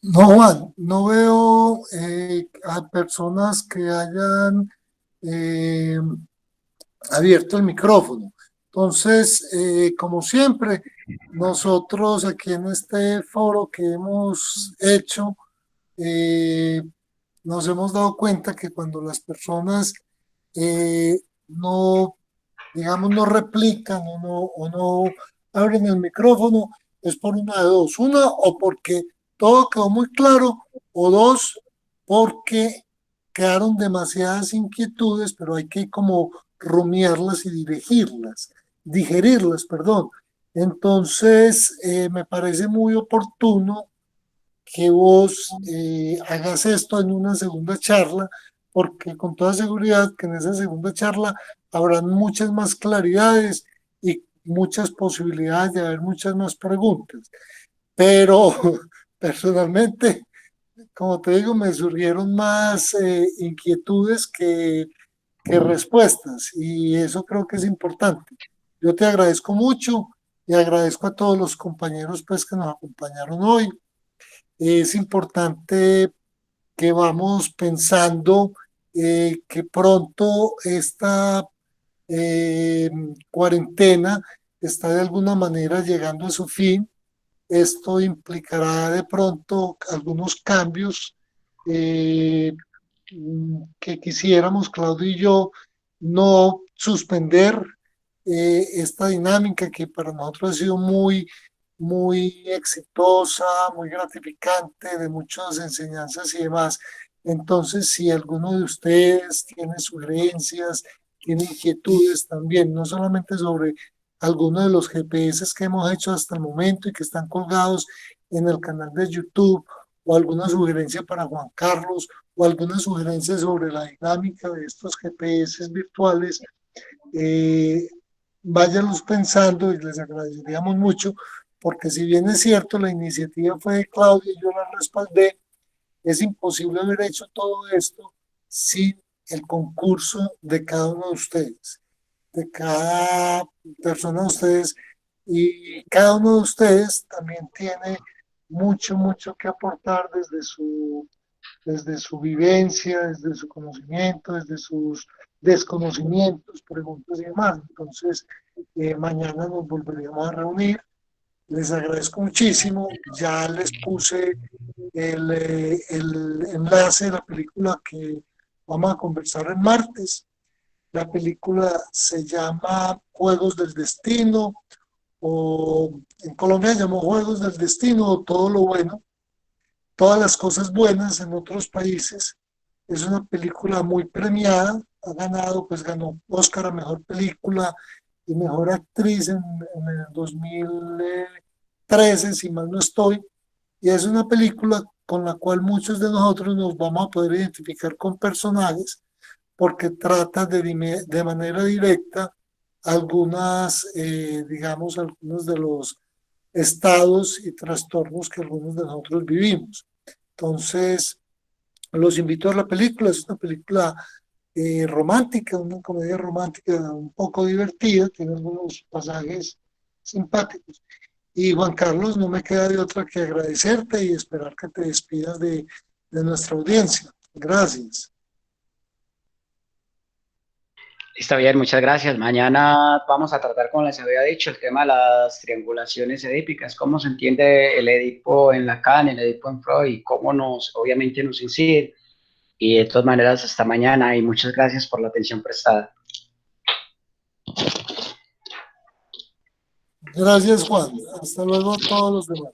No, Juan, no veo a personas que hayan eh, abierto el micrófono. Entonces, como siempre, nosotros aquí en este foro que hemos hecho, eh, nos hemos dado cuenta que cuando las personas no, digamos, no replican o no abren el micrófono, es por una de dos. Una, o porque todo quedó muy claro, o dos, porque quedaron demasiadas inquietudes, pero hay que como rumiarlas y digerirlas, perdón. Entonces, me parece muy oportuno que vos hagas esto en una segunda charla, porque con toda seguridad que en esa segunda charla habrán muchas más claridades y muchas posibilidades de haber muchas más preguntas. Pero personalmente, como te digo, me surgieron más inquietudes que respuestas y eso creo que es importante. Yo te agradezco mucho y agradezco a todos los compañeros pues, que nos acompañaron hoy. Es importante que vamos pensando que pronto esta eh, cuarentena está de alguna manera llegando a su fin. Esto implicará de pronto algunos cambios eh, que quisiéramos, Claudio y yo, no suspender esta dinámica que para nosotros ha sido muy exitosa, muy gratificante, de muchas enseñanzas y demás. Entonces, si alguno de ustedes tiene sugerencias, tiene inquietudes también, no solamente sobre algunos de los GPS que hemos hecho hasta el momento y que están colgados en el canal de YouTube, o alguna sugerencia para Juan Carlos, o alguna sugerencia sobre la dinámica de estos GPS virtuales, eh, váyanlos pensando y les agradeceríamos mucho, porque si bien es cierto, la iniciativa fue de Claudia y yo la respaldé, es imposible haber hecho todo esto sin el concurso de cada uno de ustedes, de cada persona de ustedes, y cada uno de ustedes también tiene mucho que aportar desde su vivencia, desde su conocimiento, desde sus desconocimientos, preguntas y demás. Entonces, mañana nos volveríamos a reunir. Les agradezco muchísimo. Ya les puse el enlace de la película que vamos a conversar el martes. La película se llama Juegos del Destino, o en Colombia se llamó Juegos del Destino, o Todo lo Bueno, todas las cosas buenas en otros países. Es una película muy premiada, ha ganado, pues ganó Oscar a Mejor Película y Mejor Actriz en el 2013, si mal no estoy, y es una película con la cual muchos de nosotros nos vamos a poder identificar con personajes porque trata de manera directa algunas, digamos, algunos de los estados y trastornos que algunos de nosotros vivimos. Entonces, los invito a ver la película. Es una película romántica, una comedia romántica un poco divertida, tiene algunos pasajes simpáticos. Y Juan Carlos, no me queda de otra que agradecerte y esperar que te despidas de nuestra audiencia. Gracias. Está bien, muchas gracias. Mañana vamos a tratar, como les había dicho, el tema de las triangulaciones edípicas, cómo se entiende el Edipo en Lacan, el Edipo en Freud, y cómo obviamente nos incide. Y de todas maneras, hasta mañana y muchas gracias por la atención prestada. Gracias, Juan. Hasta luego a todos los demás.